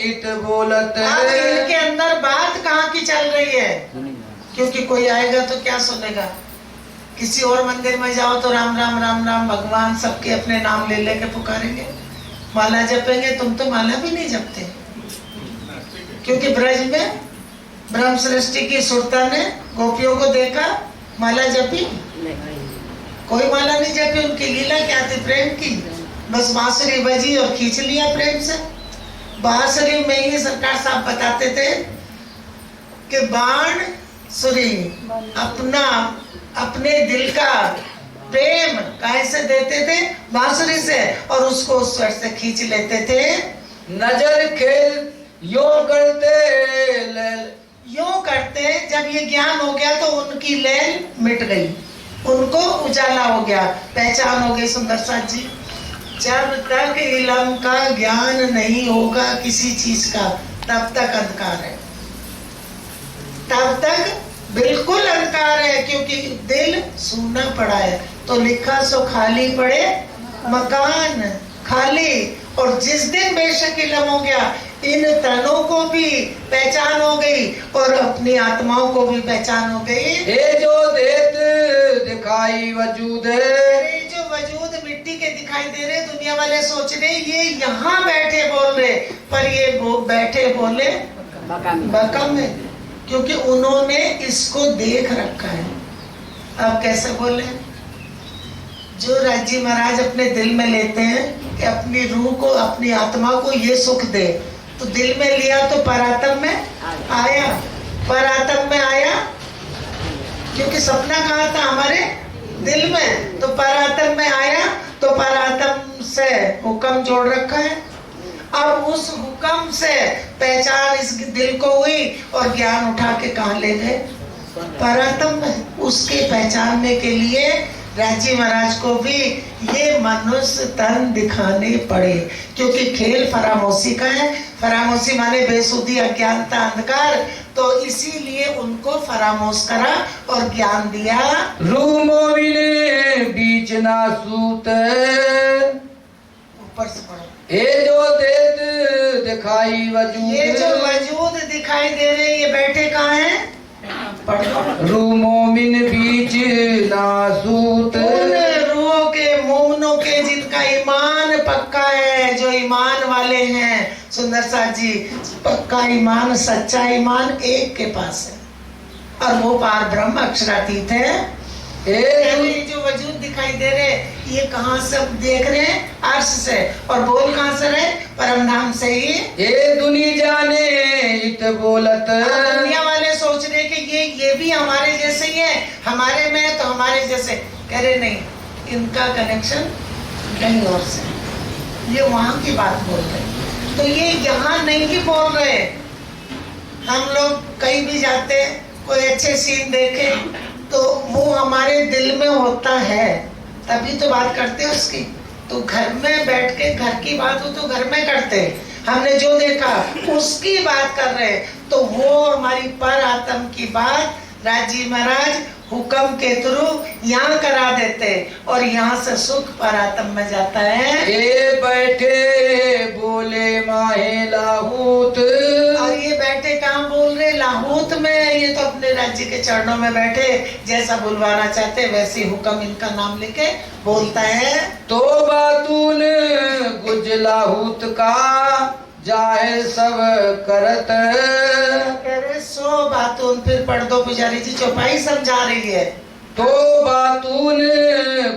इत बोलत। अब इनके अंदर बात कहाँ की चल रही है? क्योंकि कोई आएगा तो क्या सुनेगा? किसी और मंदिर में जाओ तो राम राम राम राम भगवान सबके अपने नाम ले लेके पुकारेंगे, माला जपेंगे। तुम तो माला भी नहीं जपते, क्योंकि ब्रज में ब्रह्म सृष्टि की सुरता ने गोपियों को देखा, माला जपी? कोई माला नहीं जपी। उनकी लीला क्या थी? प्रेम की। बस बांसुरी बजी और खींच लिया प्रेम से। बांसुरी में ही सरकार साहब बताते थे कि बाण सुरी अपने दिल का प्रेम कैसे देते थे? बांसुरी से, और उसको उस स्वर से खींच लेते थे। नजर खेल यो करते यूं करते। जब ये ज्ञान हो गया तो उनकी लैल मिट गई, उनको उजाला हो गया, पहचान हो गई। सुंदर साथ जी, जब तक इल्म का ज्ञान नहीं होगा किसी चीज का, तब तक अंधकार है, तब तक बिल्कुल अंधकार है। क्योंकि दिल सूना पड़ा है। तो लिखा सो खाली पड़े मकान खाली। और जिस दिन बेशक इल्म हो गया, इन तनों को भी पहचान हो गई और अपनी आत्माओं को भी पहचान हो गई। ये जो देत दिखाई वजूद, ये जो वजूद मिट्टी के दिखाई दे रहे, दुनिया वाले सोच रहे ये यहाँ बैठे बोल रहे, पर ये बैठे बोले बकम है, क्योंकि उन्होंने इसको देख रखा है। अब कैसे बोले? जो राज्य महाराज अपने दिल में लेते हैं कि अपनी रूह को, अपनी आत्मा को ये सुख दे, तो दिल में लिया तो परात्म में आया, परात्म में आया, क्योंकि सपना कहाँ था? हमारे दिल में। तो परात्म में आया, तो परात्म से हुक्म जोड़ रखा है। अब उस हुक्म से पहचान इस दिल को हुई, और ज्ञान उठा के कहाँ ले गए? परात्म में। उसके पहचानने के लिए राजी महाराज को भी ये मनुष्य तन दिखाने पड़े, क्योंकि खेल फरामोशी का है। फरामोशी माने बेसुधी, अज्ञानता, अंधकार। तो इसीलिए उनको फरामोश करा और ज्ञान दिया। रूमो मिले बीच नासूत, ऊपर से पढ़ो। ये जो देत दिखाई वजूद, ये जो वजूद दिखाई दे रहे, ये बैठे कहाँ हैं? रूमो मिन बीच नासूत। उन रूहों के, मोमनों के जिनका ईमान पक्का है, जो ईमान वाले हैं सुंदर साथ जी, पक्का ईमान, सच्चा ईमान एक के पास है, और वो पार ब्रह्म अक्षरातीत है। ये जो वजूद दिखाई दे रहे, ये कहाँ से देख रहे हैं? अर्श से। और बोल कहाँ से रहे? परम धाम से ही। ये दुनिया जाने इत बोलत, दुनिया वाले सोच रहे कि ये भी हमारे जैसे ही है, हमारे में तो हमारे जैसे। कह रहे नहीं, इनका कनेक्शन कहीं और से, ये वहां की बात बोल रहे। तो ये यहाँ नहीं की बोल रहे। हम लोग कहीं भी जाते, कोई अच्छे सीन देखे तो वो हमारे दिल में होता है, तभी तो बात करते हैं उसकी। तो घर में बैठ के घर की बात हो तो घर में करते, हमने जो देखा उसकी बात कर रहे। तो वो हमारी पर आत्म की बात राजी महाराज हुक्म के थ्रू यहाँ करा देते, और यहाँ से सुख पर आत्म में जाता है। ये बैठे बोले माहे लाहूत, और ये बैठे कहाँ बोल रहे? लाहूत में। ये तो अपने राज्य के चरणों में बैठे, जैसा बुलवाना चाहते वैसे हुक्म इनका नाम लेके बोलता है। तो बातून गुज लाहूत का जाहे सब करत, सो बातून, फिर पढ़ दो पुजारी जी, चौपाई समझा रही है। तो बातून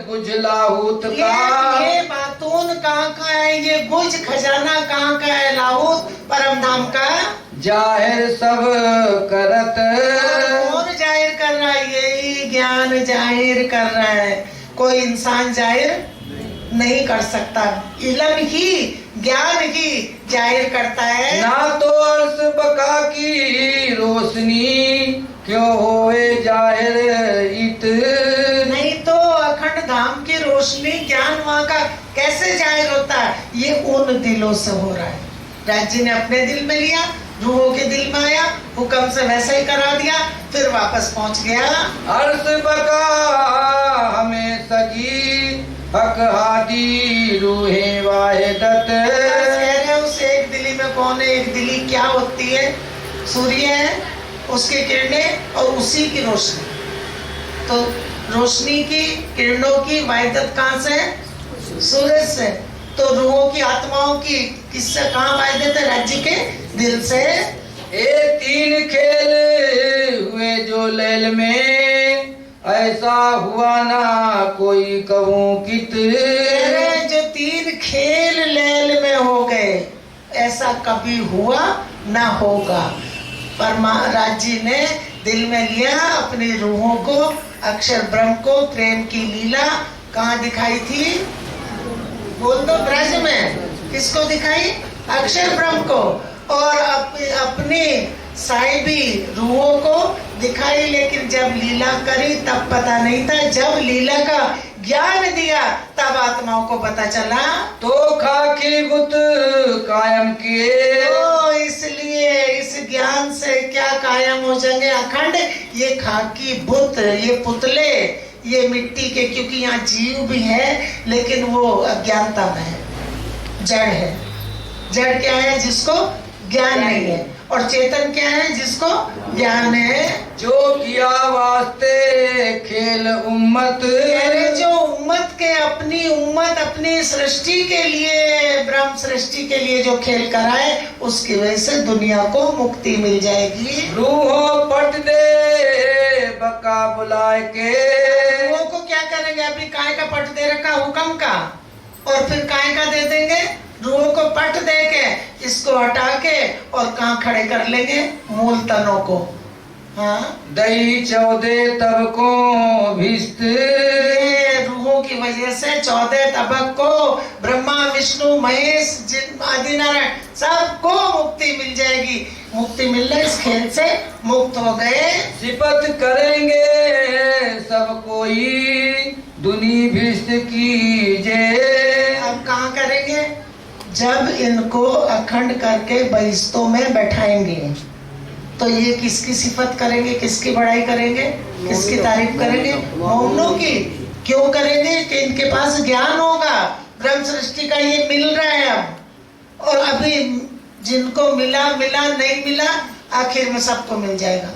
बुझलाहूत का, ये बातून कहाँ का है, ये गुज खजाना कहाँ का है, लाहौत परम धाम का जाहिर सब करत। कौन जाहिर कर रहा है, यही ज्ञान जाहिर कर रहा है, कोई इंसान जाहिर नहीं कर सकता, इल्म ही ज्ञान ही जाहिर करता है। ना तो अर्श बका की रोशनी क्यों होए जाहिर इत, नहीं तो अखंड धाम की रोशनी ज्ञान वहाँ का कैसे जाहिर होता है, ये उन दिलों से हो रहा है। राज्य ने अपने दिल में लिया, रूहों के दिल में आया, हुक्म से वैसा ही करा दिया, फिर वापस पहुंच गया। अर्श बका हमें सगी हक हादी रूहे वाहिदत। कह रहे उस एक दिली में कौन है, एक दिली क्या होती है, सूर्य है, उसकी किरणें और उसी की रोशनी। तो रोशनी की किरणों की वाहिदत कहाँ से है, सूरज से। तो रूहों की आत्माओं की किससे कहाँ वाहिदत है, राज्य के दिल से। ए तीन खेल हुए जो लैल में ऐसा हुआ ना कोई कहूँ कित। जो तीन खेल लैल में हो गए ऐसा कभी हुआ ना होगा। परमा राज्य ने दिल में लिया अपनी रूहों को, अक्षर ब्रह्म को, प्रेम की लीला कहाँ दिखाई थी, बोल दो, ब्रज में। किसको दिखाई, अक्षर ब्रह्म को, और अपनी साहिबी रूहों को दिखाई। लेकिन जब लीला करी तब पता नहीं था, जब लीला का ज्ञान दिया तब आत्माओं को पता चला। तो खाकी बुत कायम किए, तो इसलिए इस ज्ञान से क्या कायम हो जाएंगे, अखंड ये खाकी बुत, ये पुतले, ये मिट्टी के, क्योंकि यहाँ जीव भी है लेकिन वो अज्ञानता में है, जड़ है। जड़ क्या है, जिसको ज्ञान नहीं है, और चेतन क्या है, जिसको ज्ञान है। जो किया वास्ते खेल उम्मत, जो उम्मत के, अपनी उम्मत, अपनी सृष्टि के लिए, ब्रह्म सृष्टि के लिए जो खेल कराए, उसकी वजह से दुनिया को मुक्ति मिल जाएगी। रूहों पट दे बका बुलाए के, रूहों को क्या करेंगे, अभी काय का पट दे रखा हुक्म का, और फिर काय का दे देंगे, रूहों को पट दे के इसको हटा के और कहाँ खड़े कर लेंगे, मूल तनों को। हाँ, दही 14 तबकों भिस्त, रूहों की वजह से 14 तबक को ब्रह्मा विष्णु महेश जिन आदि नारायण सबको मुक्ति मिल जाएगी। मुक्ति मिलने इस खेल से मुक्त हो गए। सिपत करेंगे सब कोई दुनी भिस्त कीजे। अब कहाँ करेंगे, जब इनको अखंड करके बहिस्तों में बैठाएंगे तो ये किसकी सिफत करेंगे, किसकी बड़ाई करेंगे, किसकी तारीफ करेंगे, मौनों की। क्यों करेंगे कि इनके पास ज्ञान होगा, ब्रह्म सृष्टि का ये मिल रहा है अब, और अभी जिनको मिला मिला, नहीं मिला, आखिर में सबको मिल जाएगा।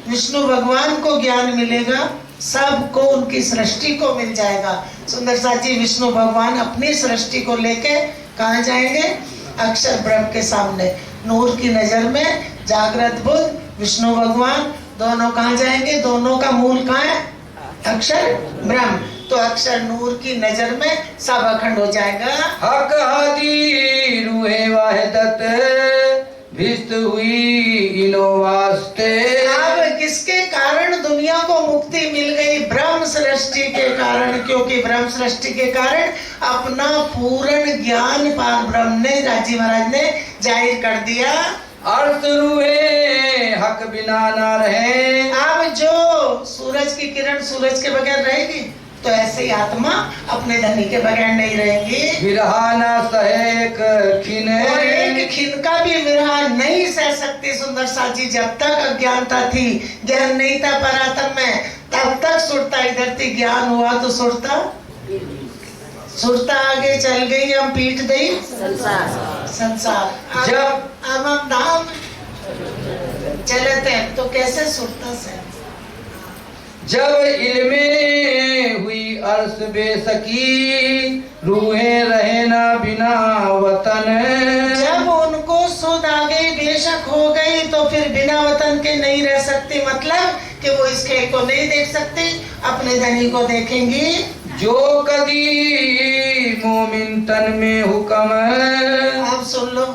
विष्णु भगवान को ज्ञान मिलेगा, सबको उनकी सृष्टि को मिल जाएगा। सुंदर साथ जी, विष्णु भगवान अपनी सृष्टि को लेके कहाँ जाएंगे, अक्षर ब्रह्म के सामने। नूर की नजर में जागृत बुद्ध विष्णु भगवान दोनों कहाँ जाएंगे, दोनों का मूल कहाँ है, अक्षर ब्रह्म। तो अक्षर नूर की नजर में सब अखंड हो जाएगा। हक हादी रूहे वाहिदत भिस्त हुई इनो वास्ते। अब किसके कारण दुनिया को मुक्ति मिल गई, ब्रह्म सृष्टि के कारण। क्योंकि ब्रह्म सृष्टि के कारण अपना पूर्ण ज्ञान पार ब्रह्म ने, राजी महाराज ने जाहिर कर दिया। अर्थ रूहे हक बिना ना रहे। अब जो सूरज की किरण सूरज के बगैर रहेगी, तो ऐसे ही आत्मा अपने धनी के बगैर नहीं रहेगी। विरहा ना सहेक खिन, और एक खिन का भी विरहा नहीं सह सकती सुंदर साजी। जब तक अज्ञानता थी, ज्ञान नहीं था परात्म में, तब तक सुरता इधर थी। ज्ञान हुआ तो सुरता आगे चल गई, हम पीठ दी संसार। जब अब हम धाम चलते हैं तो कैसे सुरता से। जब इल्मे हुई अर्श बेसकी रूहे रहे ना बिना वतन। जब उनको सुध आ गई, बेशक हो गई तो फिर बिना वतन के नहीं रह सकती, मतलब कि वो इस खेल को नहीं देख सकती, अपने धनी को देखेंगी। जो कदी मोमिन तन में हुक्म है। आप सुन लो,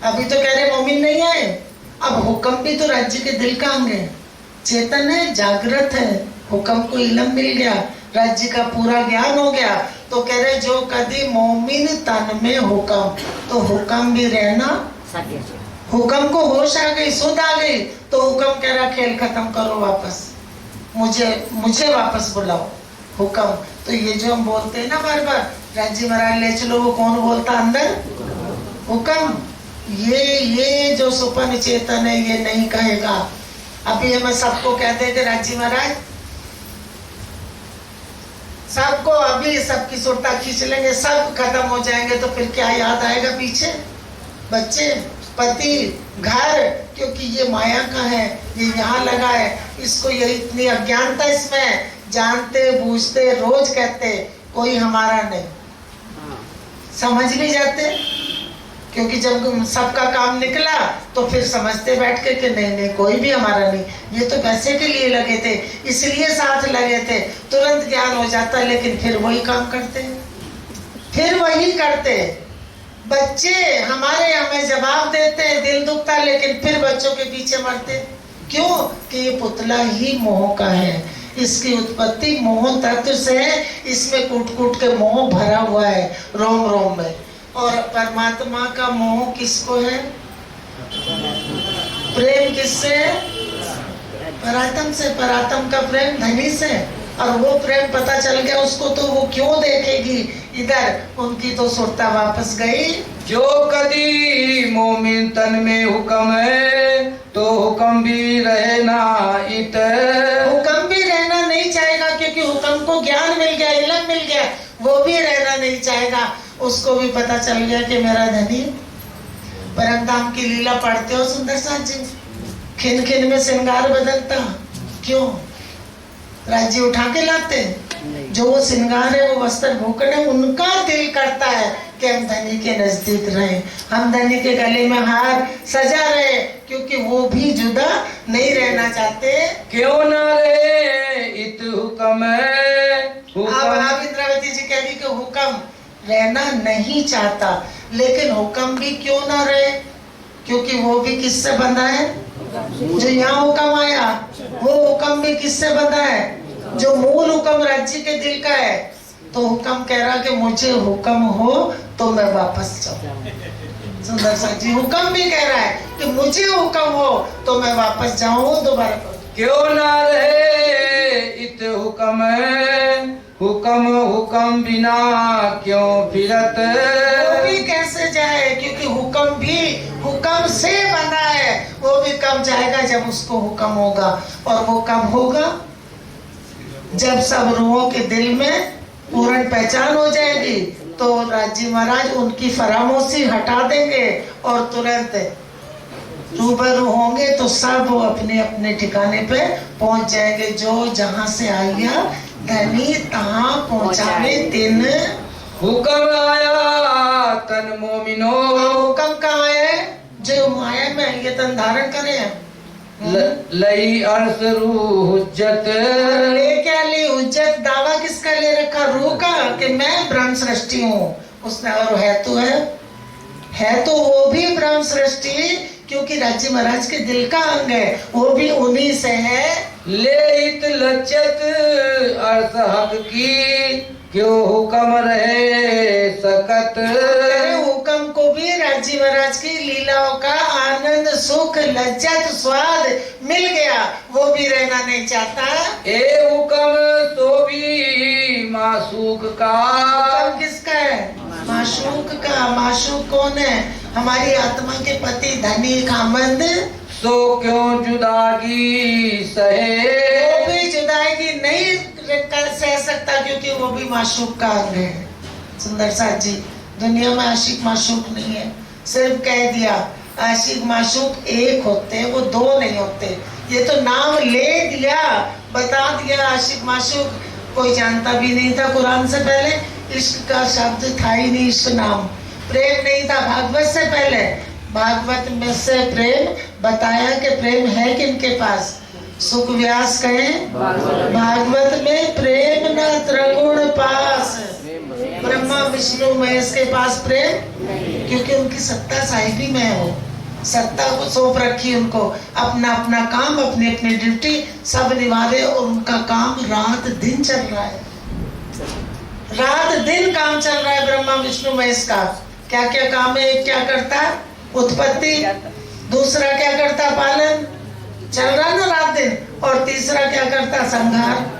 अभी तो कह रहे मोमिन नहीं आए, अब हुक्म भी तो राज्य के दिल का अंग है, चेतन है, जागृत है, हुक्म को इल्म मिल गया, राज्य का पूरा ज्ञान हो गया, तो कह रहे जो कदी मोमिन तन में हुक्म, तो हुक्म भी रहना, हुक्म को होश आ गई, सुध आ गई, तो हुक्म कह रहा खेल खत्म करो, वापस मुझे वापस बुलाओ। हुक्म तो ये जो हम बोलते हैं ना बार बार, राज्य महाराज ले चलो, वो कौन बोलता अंदर? हुक्म। ये जो सुपन चेतन है ये नहीं कहेगा। अभी हमें सबको कहते थे राज्य महाराज, सबको अभी सबकी सुरता खींच लेंगे, सब खत्म हो जाएंगे, तो फिर क्या याद आएगा पीछे? बच्चे, पति, घर, क्योंकि ये माया का है, ये यहाँ लगा है, इसको ये इतनी अज्ञानता इसमें, जानते बूझते रोज कहते कोई हमारा नहीं, समझ भी जाते, क्योंकि जब सबका काम निकला तो फिर समझते बैठ के कि नहीं कोई भी हमारा नहीं, ये तो पैसे के लिए लगे थे, इसलिए साथ लगे थे, तुरंत ज्ञान हो जाता, लेकिन फिर वही काम करते, फिर वही करते। बच्चे हमारे हमें जवाब देते हैं, दिल दुखता, लेकिन फिर बच्चों के पीछे मरते, क्यों? कि ये पुतला ही मोह का है, इसकी उत्पत्ति मोह तत्व से है, इसमें कूट कूट के मोह भरा हुआ है रोम रोम में। और परमात्मा का मोह किसको है? प्रेम किससे? परात्म से। परात्म का प्रेम धनी से, और वो प्रेम पता चल गया उसको, तो वो क्यों देखेगी इधर? उनकी तो सुरता वापस गई। जो कदी मोमिन तन में हुक्म है, तो हुक्म भी रहे ना इत। हुक्म भी रहना नहीं चाहेगा, क्योंकि हुक्म को ज्ञान मिल गया, इल्म मिल गया, वो भी रहना नहीं चाहेगा, उसको भी पता चल गया कि मेरा धनी। परमधाम की लीला पढ़ते हो सुंदर साथ जी, खिन खिन में श्रृंगार बदलता, क्यों? राज्य उठा के लाते, जो वो श्रृंगार है, वो वस्त्र भूखने, उनका दिल करता है कि हम धनी के नजदीक रहे, हम धनी के गले में हार सजा रहे, क्योंकि वो भी जुदा नहीं रहना चाहते। क्यों ना रहे इत हुक्म है। अब इंद्रावती जी कह रही कि हुक्म रहना नहीं चाहता, लेकिन हुक्म भी क्यों ना रहे? क्योंकि वो भी किससे बंधा है? जो यहाँ हुक्म आया, वो हुक्म भी किससे बंधा है? जो मूल हुक्म राज्य के दिल का है। तो हुक्म कह रहा कि मुझे हुक्म हो तो मैं वापस जाऊं। सुंदर सा जी हुक्म भी कह रहा है कि मुझे हुक्म हो तो मैं वापस जाऊं, दोबारा। क्यों ना रहे इत हुक्म है, हुक्म बिना क्यों फिरत। वो भी कैसे जाए, क्योंकि हुक्म भी हुक्म से बना है, वो भी कब जाएगा? जब उसको हुक्म होगा। और वो कब होगा? जब सब रूहों के दिल में पूर्ण पहचान हो जाएगी, तो राज्य महाराज उनकी फरामोशी हटा देंगे और तुरंत रूबरू होंगे, तो सब अपने अपने ठिकाने पे पहुंच जाएंगे। जो जहां से आया धनी तहां पहुंचावे दिन। हुक्म आया तन मोमिनो। हुक्म कहाँ है? जो माया में ये तन धारण करे हैं। लई अर्श रूह हुज्जत। ले क्या ली? हुज्जत। दावा किसका ले रखा? रूह का, कि मैं ब्रह्म सृष्टि हूँ उसने। और है तो वो भी ब्रह्म सृष्टि, क्योंकि राज्य महाराज के दिल का अंग है, वो भी उन्हीं से है। ले इत लज्जत अर्श हक की, क्यों हुक्म रहे सकत। हुक्म को भी राज्य महाराज की लीलाओं का आनंद, सुख, लज्जत, स्वाद मिल गया, वो भी रहना नहीं चाहता। ए हुक्म तो भी मासूक का। हुक्म किसका है? माशूक का। माशूक कौन है? हमारी आत्मा के पति, धनी, खामंद। सो क्यों जुदागी सहे। वो भी जुदाई नहीं सह सकता, क्योंकि वो भी माशूक का अंग है। सुंदर साथ जी, दुनिया में आशिक माशूक नहीं है, सिर्फ कह दिया आशिक माशूक एक होते हैं, वो दो नहीं होते। ये तो नाम ले दिया, बता दिया आशिक माशूक, कोई जानता भी नहीं था कुरान से पहले, इश्क का शब्द था ही नहीं, इश्क नाम। प्रेम नहीं था भागवत से पहले, भागवत में से प्रेम बताया कि प्रेम है किनके पास। सुख व्यास कहे भागवत में प्रेम न त्रिगुण पास। ब्रह्मा विष्णु महेश के पास प्रेम, क्योंकि उनकी सत्ता साहिबी में हो, सत्ता को सौंप रखी उनको, अपना अपना काम, अपनी अपनी ड्यूटी सब निभा रहे, और उनका काम रात दिन चल रहा है, रात दिन काम चल रहा है ब्रह्मा विष्णु महेश का। क्या क्या काम है? एक क्या करता है? उत्पत्ति। दूसरा क्या करता? पालन। चल रहा ना रात दिन। और तीसरा क्या करता? संहार।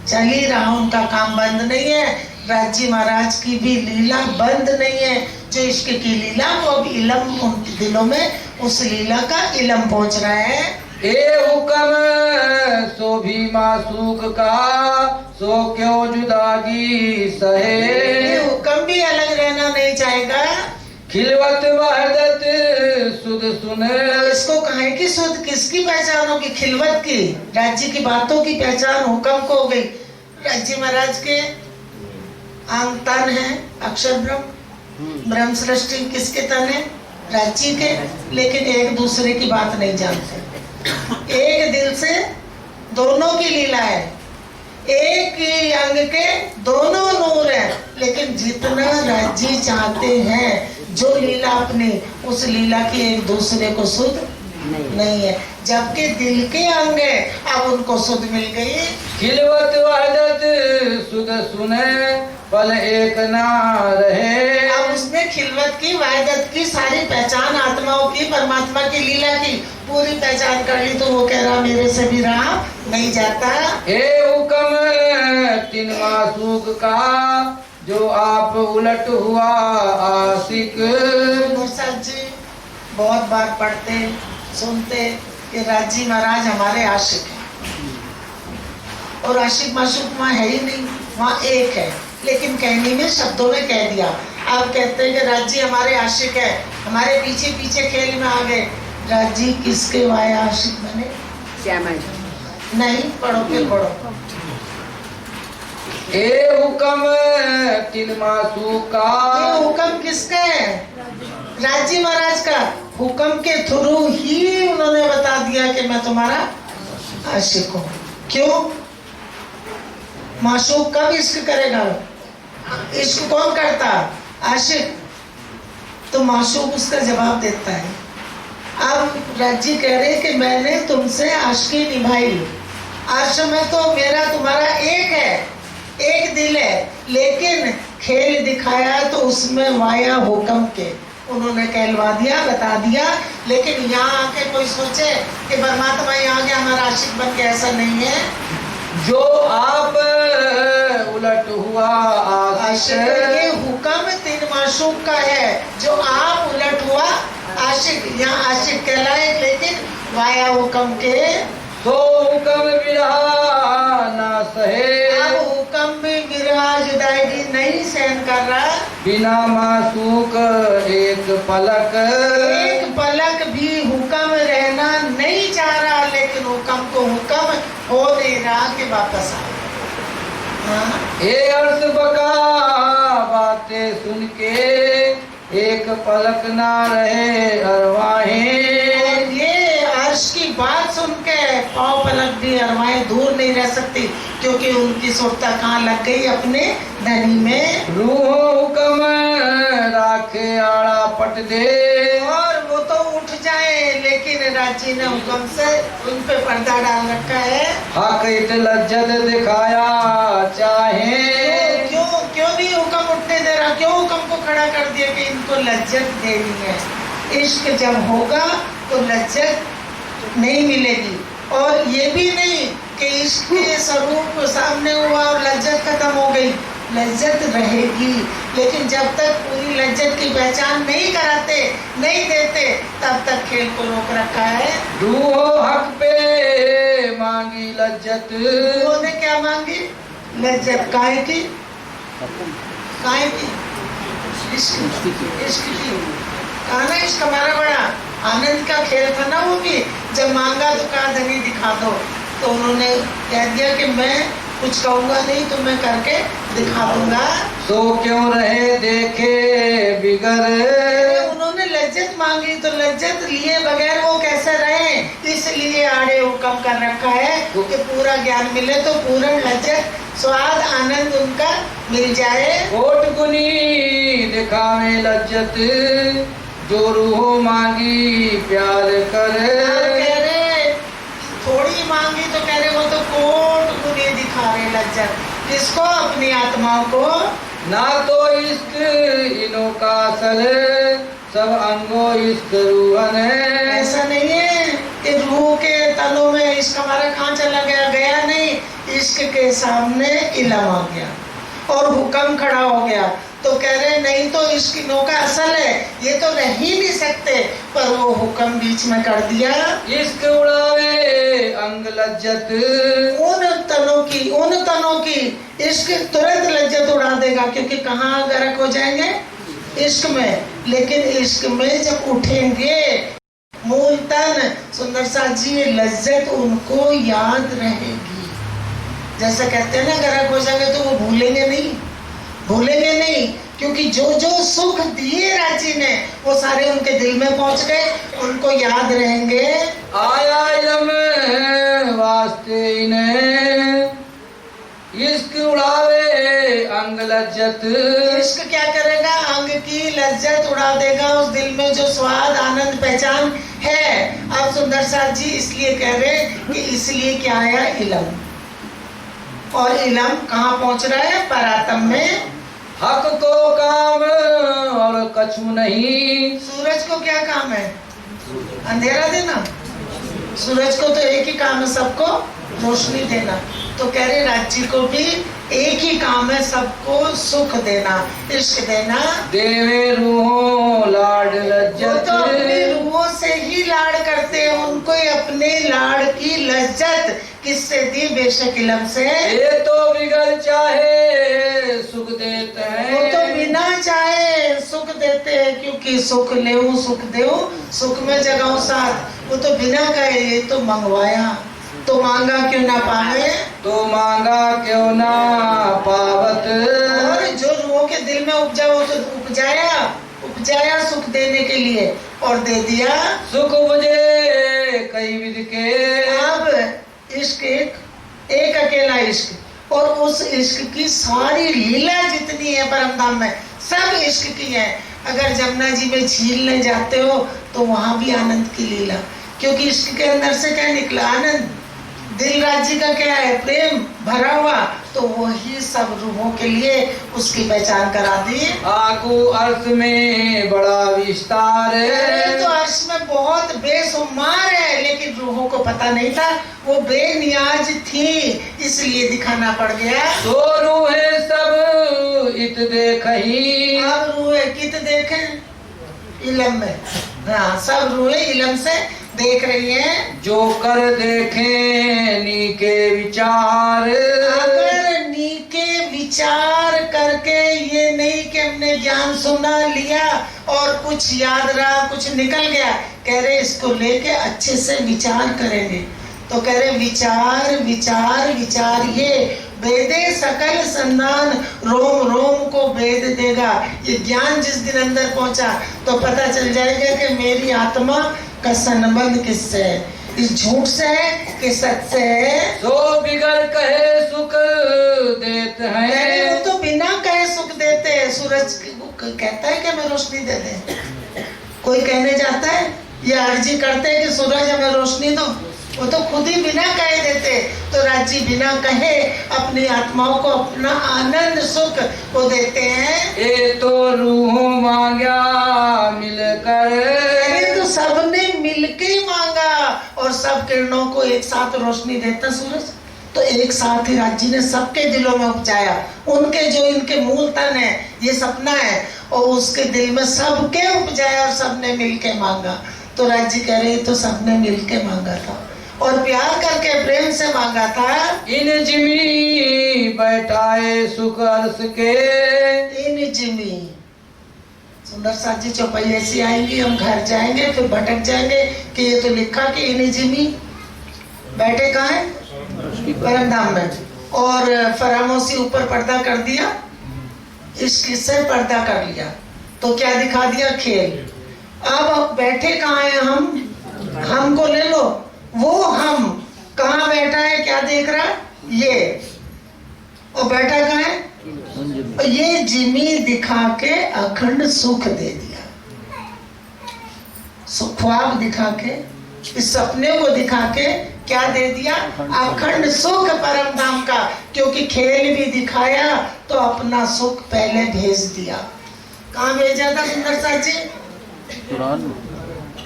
चल ही रहा, उनका काम बंद नहीं है। राजी महाराज की भी लीला बंद नहीं है। जो इश्क की लीला वो अब इलम उनके दिलों में, उस लीला का इलम पहुंच रहा है। ए हुक्म सो भी मासूक का, सो क्यों जुदागी सहे। ये हुक्म भी अलग रहना नहीं चाहेगा। खिलवत वहदत सुध सुने। इसको कहे कि सुध किसकी पहचान होगी? खिलवत की, राज्य की बातों की पहचान हुक्म को हो गई। राज्य महाराज के अंग तन है अक्षर ब्रह्म, ब्रह्म सृष्टि किसके तन है? राज्य के, लेकिन एक दूसरे की बात नहीं जानते। एक दिल से दोनों की लीला है, एक ही अंग के दोनों नूर है, लेकिन जितना राज्य चाहते हैं जो लीला अपने, उस लीला की एक दूसरे को सुध नहीं है। जबकि दिल के अंग है, अब उनको सुध मिल गई। खिलवत वहदत सुध सुने, पल एक ना रहे। अब उसने खिलवत की, वाहिदत की, सारी पहचान आत्माओं की, परमात्मा की लीला की पूरी पहचान कर ली, तो वो कह रहा मेरे से भी रहा नहीं जाता। ए हुक्म तिन मासूक का, जो आप उलट हुआ आशिक। गुरसाद जी बहुत बार पढ़ते सुनते कि राजी महाराज हमारे आशिक हैं, और आशिक माशूक वहाँ है ही नहीं, वहाँ एक है, लेकिन कहने में शब्दों में कह दिया। आप कहते हैं कि राजी हमारे आशिक है, हमारे पीछे पीछे खेल में आ गए। राजी किसके वाय आशिक बने? श्यामा नहीं, पढ़ो के पढ़ो। ए हुक्म तिन मासूक का, ये हुक्म किसका है? राजी महाराज का। हुक्म के थ्रू ही उन्होंने बता दिया कि मैं तुम्हारा आशिक हूँ। क्यों? माशूक कब इश्क करेगा? इश्क कौन करता? आशिक। तो माशूक उसका जवाब देता है। अब राजी कह रहे कि मैंने तुमसे आशिकी निभाई, आज में तो मेरा तुम्हारा एक है, एक दिल है, लेकिन खेल दिखाया तो उसमें वाया हुक्म के उन्होंने कहलवा दिया, बता दिया। लेकिन यहाँ आके कोई सोचे कि परमात्मा यहाँ आके हमारा आशिक बन के, ऐसा नहीं है। जो आप उलट हुआ आशिक। ये हुक्म तीन माशूक का है, जो आप उलट हुआ आशिक। यहाँ आशिक कहलाए, लेकिन वाया हुक्म के। तो हुक्म बिरहा ना सहे। अब हुक्म भी बिरहा जुदाई नहीं सहन कर रहा। बिना मासूक एक पलक। एक पलक भी हुक्म रहना नहीं चाह रहा, लेकिन हुक्म को हुक्म हो नहीं रहा कि वापस आ। ए अर्श बका बातें सुन के, एक पलक ना रहे अरवाहें। और ये अर्श की बात सुन के पाँव पलक भी अरवाहें दूर नहीं रह सकती, क्योंकि उनकी सुरता कहाँ लग गई? अपने धनी में। रूह हुक्म राखे आड़ा पट दे। और वो तो उठ जाए, लेकिन राजी ने हुक्म से उन पे पर्दा डाल रखा है। हक इत लज्जत दिखाया चाहे। क्यों क्यों नहीं हुक्म उठने दे रहा? क्यों हुक्म को खड़ा कर दिया कि इनको लज्जत देनी है? इश्क जब होगा तो लज्जत नहीं मिलेगी। और ये भी नहीं कि इश्क के स्वरूप सामने हुआ और लज्जत खत्म हो गई, लज्जत रहेगी। लेकिन जब तक पूरी लज्जत की पहचान नहीं कराते, नहीं देते, तब तक खेल को रोक रखा है। रूह हक पे मांगी लज्जत। उन्होंने क्या मांगी? लज्जत। काहे की? काहे की? इश्क की। कहा ना इश्क हमारा बड़ा आनंद का खेल था ना वो भी। जब मांगा तो कहा धनी दिखा दो, तो उन्होंने कह दिया कि मैं कुछ कहूंगा नहीं तो मैं करके दिखा दूंगा। सो क्यों रहे देखे बिगर। उन्होंने लज्जत मांगी तो लज्जत लिए बगैर वो कैसे रहे, इसलिए आड़े हुक्म कर रखा है कि पूरा ज्ञान मिले तो पूर्ण लज्जत स्वाद आनंद उनका मिल जाए। कोट गुनी दिखावे लज्जत जो रूह मांगी प्यार करे। कह रहे थोड़ी मांगी तो कह रहे वो तो कोट गुनी दिखा रहे लज्जत, किसको, अपनी आत्माओं को। ना तो इश्क इनो का असल सब अंगो इश्क रूहन है। ऐसा नहीं है कि रूह के तलों में इश्क हमारा कहाँ चला गया, गया नहीं, इश्क के सामने इल्म आ गया और हुक्म खड़ा हो गया। तो कह रहे नहीं तो इश्क इनो का असल है, ये तो रह ही नहीं सकते, पर वो हुक्म बीच में कर दिया। इश्क उड़ावे अंग लज्जत उन तनों की इश्क तुरंत लज्जत उड़ा देगा, क्योंकि कहाँ गर्क हो जाएंगे, इश्क में। लेकिन इश्क में जब उठेंगे मूल तन, सुंदर साथ जी, लज्जत उनको याद रहेगी। जैसे कहते हैं ना गर्क हो जाएंगे तो वो भूलेंगे नहीं, क्योंकि जो जो सुख दिए राजी ने वो सारे उनके दिल में पहुंच गए, उनको याद रहेंगे। आया इल्म वास्ते इन्हें इश्क उड़ावे अंग लज्जत। इश्क क्या करेगा, अंग की लज्जत उड़ा देगा, उस दिल में जो स्वाद आनंद पहचान है। अब सुंदर साथ जी इसलिए कह रहे कि इसलिए क्या आया इल्म, और इल्म कहाँ पहुंच रहा है, परातम में। हक को काम और कछु नहीं। सूरज को क्या काम है, अंधेरा देना। सूरज को तो एक ही काम है, सबको रोशनी देना। तो कह रहे राज्य को भी एक ही काम है, सबको सुख देना, इश्क देना। देवे रूहों लाड लज्जत। वो तो अपनी रूहों से ही लाड़ करते हैं, उनको ही अपने लाड़ की लज्जत किससे दी, बेशक इल्म से। ये तो बिगड़ चाहे सुख देते हैं। वो तो बिना चाहे सुख देते हैं, क्योंकि सुख लेऊ सुख देऊ सुख में जगाओ साथ। वो तो बिना कहे ये तो मंगवाया, तो मांगा क्यों ना पाए, तो मांगा क्यों ना पावत। और जो रूहों के दिल में उपजा वो तो उपजाया सुख देने के लिए और दे दिया। सुख बुझे कई विध के। अब इश्क एक अकेला इश्क, और उस इश्क की सारी लीला जितनी है परमधाम में सब इश्क की है। अगर जमुना जी में झीलने जाते हो तो वहां भी आनंद की लीला, क्योंकि इश्क के अंदर से क्या निकला, आनंद। दिल राज्य का क्या है, प्रेम भरा हुआ, तो वही सब रूहों के लिए उसकी पहचान करा दी। आगू अर्थ में बड़ा विस्तार है। तो अर्श में बहुत बेशुमार है, लेकिन रूहों को पता नहीं था, वो बेनियाज थी, इसलिए दिखाना पड़ गया। तो रूहे सब इत देखही। अब रूहे कित देखे इल्म में, हाँ सब रूहे इल्म से देख रही है। जो कर देखे नीके विचार। अगर नीके विचार करके, ये नहीं कि हमने ज्ञान सुना लिया और कुछ याद रहा कुछ निकल गया, कह रहे इसको लेके अच्छे से विचार करेंगे। तो कह रहे विचार विचार विचार, ये वेदे सकल संधान, रोम रोम को वेद देगा। ये ज्ञान जिस दिन अंदर पहुंचा तो पता चल जाएगा कि मेरी आत्मा का संबंध किससे है, इस झूठ से है कि सच से है। तो बिगड़ कहे सुख देते हैं। वो तो बिना कहे सुख देते हैं। सूरज कहता है कि हमें रोशनी दे दे, कोई कहने जाता है, ये अर्जी करते हैं कि सूरज हमें रोशनी दो, वो तो खुद ही बिना कहे देते। तो राज्य बिना कहे अपनी आत्माओं को अपना आनंद सुख को देते हैं। ये तो रूह मांगा मिलकर। तो सबने मिलके ही मांगा, और सब किरणों को एक साथ रोशनी देता सूरज। तो एक साथ ही राज्य ने सबके दिलों में उपजाया, उनके जो इनके मूल तन है, ये सपना है, और उसके दिल में सबके उपजाया और सबने मिलके मांगा। तो राज्य कह रहे तो सबने मिलके मांगा था और प्यार करके प्रेम से मांगा था। इन जिमी बैठाए सुख अर्श के। इन जिमी, सुंदर साथ जी चौपाई ऐसी आएंगी, हम घर जाएंगे फिर भटक जाएंगे कि ये तो लिखा कि इन जिमी बैठे कहाँ है, परमधाम में, और फरामोशी ऊपर पर्दा कर दिया, इश्क से पर्दा कर लिया, तो क्या दिखा दिया? खेल। अब बैठे कहाँ हैं हम? हमको ले लो, वो हम कहाँ बैठा है, क्या देख रहा है? ये। और बैठा कहाँ है? ये जिमी दिखा के अखंड सुख दे दिया, ख्वाब दिखा के, इस सपने को दिखा के क्या दे दिया? अखंड सुख परम धाम का। क्योंकि खेल भी दिखाया तो अपना सुख पहले भेज दिया। कहाँ भेजा था सुंदर साथ जी?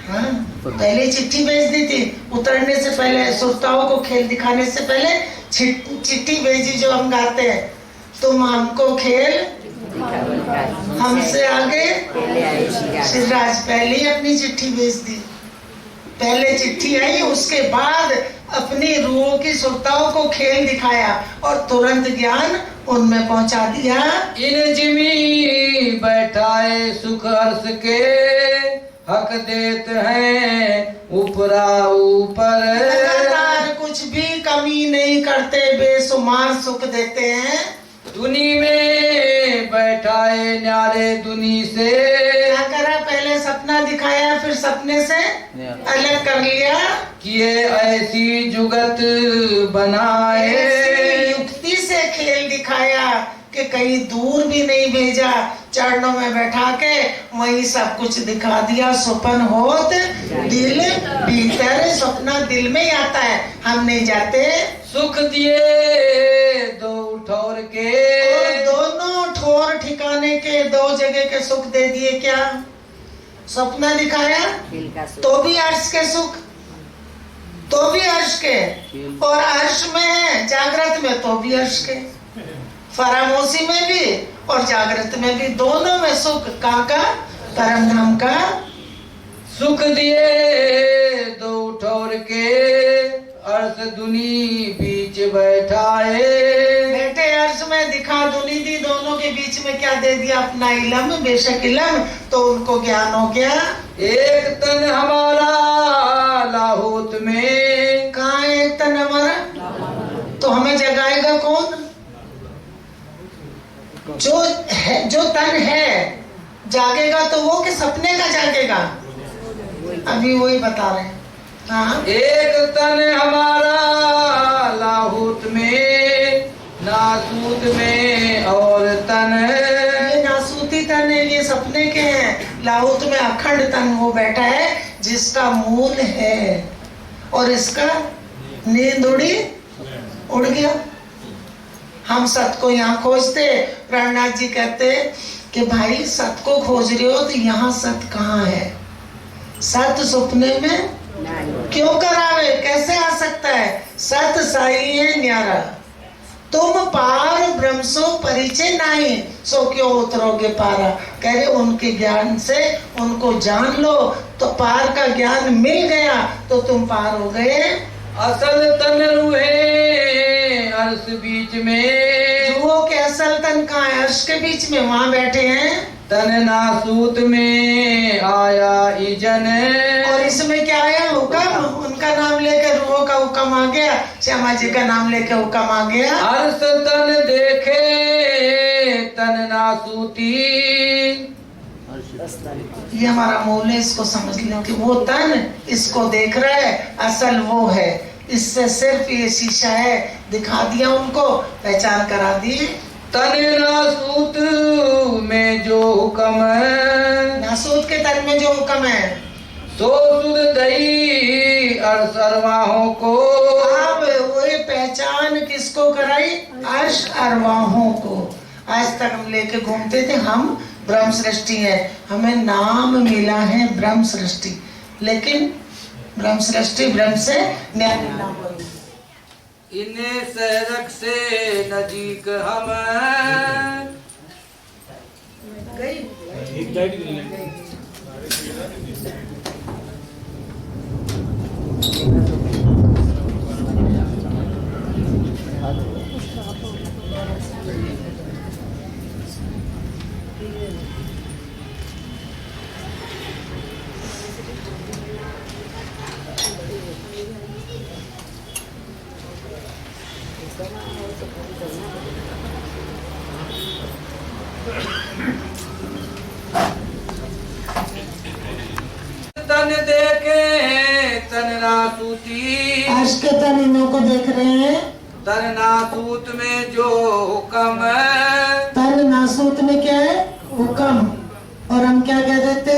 हाँ, पहले चिट्ठी भेज दी थी, उतरने से पहले, श्रोताओं को खेल दिखाने से पहले चिट्ठी भेजी, जो हम गाते हैं, तुम हमको खेल हमसे आगे सिराज। पहले ही अपनी चिट्ठी भेज दी, पहले चिट्ठी आई, उसके बाद अपनी रूहों की श्रोताओं को खेल दिखाया और तुरंत ज्ञान उनमें पहुंचा दिया। इन जिमी बैठाए सुख हर्ष के, हक देते हैं ऊपरा ऊपर। लगातार कुछ भी कमी नहीं करते, बेशुमार सुख देते हैं। दुनी में बैठाए न्यारे दुनी से, क्या करा? पहले सपना दिखाया, फिर सपने से अलग कर लिया। किए ऐसी जुगत बनाए, ऐसी युक्ति से खेल दिखाया कि कहीं दूर भी नहीं भेजा, चरणों में बैठा के वही सब कुछ दिखा दिया। स्वप्न होत दिल भीतर, सपना दिल में ही आता है, हम नहीं जाते। सुख दिए दो ठोर के, और दोनों ठोर ठिकाने के, दो जगह के सुख दे दिए। क्या? सपना दिखाया तो भी अर्श के सुख, तो भी अर्श के, और अर्श में है जागृत में तो भी अर्श के, फरामोशी में भी और जागृत में भी, दोनों में सुख। कहाँ का? परम धाम का। सुख दिए दो ठोर के, अर्श दुनी बीच बैठाए। बेटे अर्श में दिखा दुनी दी, दोनों के बीच में क्या दे दिया? अपना इलम, बेशक इलम, तो उनको ज्ञान हो गया। एक तन हमारा लाहौत में, कहाँ है एक तन हमारा? तो हमें जगाएगा कौन? जो है, जो तन है जागेगा तो वो, कि सपने का जागेगा? अभी वही बता रहे हैं। हाँ, एक तन हमारा लाहौत में, नासूत में और तन, ये नासूती तन है, ये सपने के हैं। लाहौत में अखंड तन वो बैठा है जिसका मूल है, और इसका नींद उड़ गया। हम सत को यहाँ खोजते, प्राणनाथ जी कहते कि भाई सत को खोज रहे हो तो यहाँ सत कहाँ है? सत सपने में क्यों करावे? कैसे आ सकता है? सत साई है न्यारा, तुम पार ब्रह्म सो परिचय नहीं, सो क्यों उतरोगे पारा। कह रहे उनके ज्ञान से उनको जान लो, तो पार का ज्ञान मिल गया तो तुम पार हो गए। असल तन रूहे अर्श बीच में, रूहों के असल तन कहाँ है? अर्श के बीच में, वहाँ बैठे हैं। तन नासूत में आया इजन, और इसमें क्या आया? हुक्म। उनका नाम लेकर रूहों का हुक्म आ गया, श्यामा जी का नाम लेकर हुक्म आ गया। अर्श तन देखे तन नासूती, ये हमारा मूल है, इसको समझ लो कि वो तन इसको देख रहा है, असल वो है। इससे सिर्फ ये शीशा है, दिखा दिया उनको, पहचान करा दी। तन नासूत में जो हुक्म है, नासूत के तन में जो हुक्म है, सो सुध दई अर्श अरवाहों को। अब वो पहचान किसको कराई? अर्श अरवाहों को। आज तक हम लेके घूमते थे हम ब्रह्म सृष्टि है, हमें नाम मिला है ब्रह्म सृष्टि, लेकिन ब्रह्म सृष्टि ब्रह्म से न्याय नाम हुई। इन्हें सहरक से नजीक हम सूती। अर्श के तरीनों को देख रहे हैं। तर नासूत में जो हुक्म है, तर नासूत में क्या है? हुक्म। और हम क्या कह देते?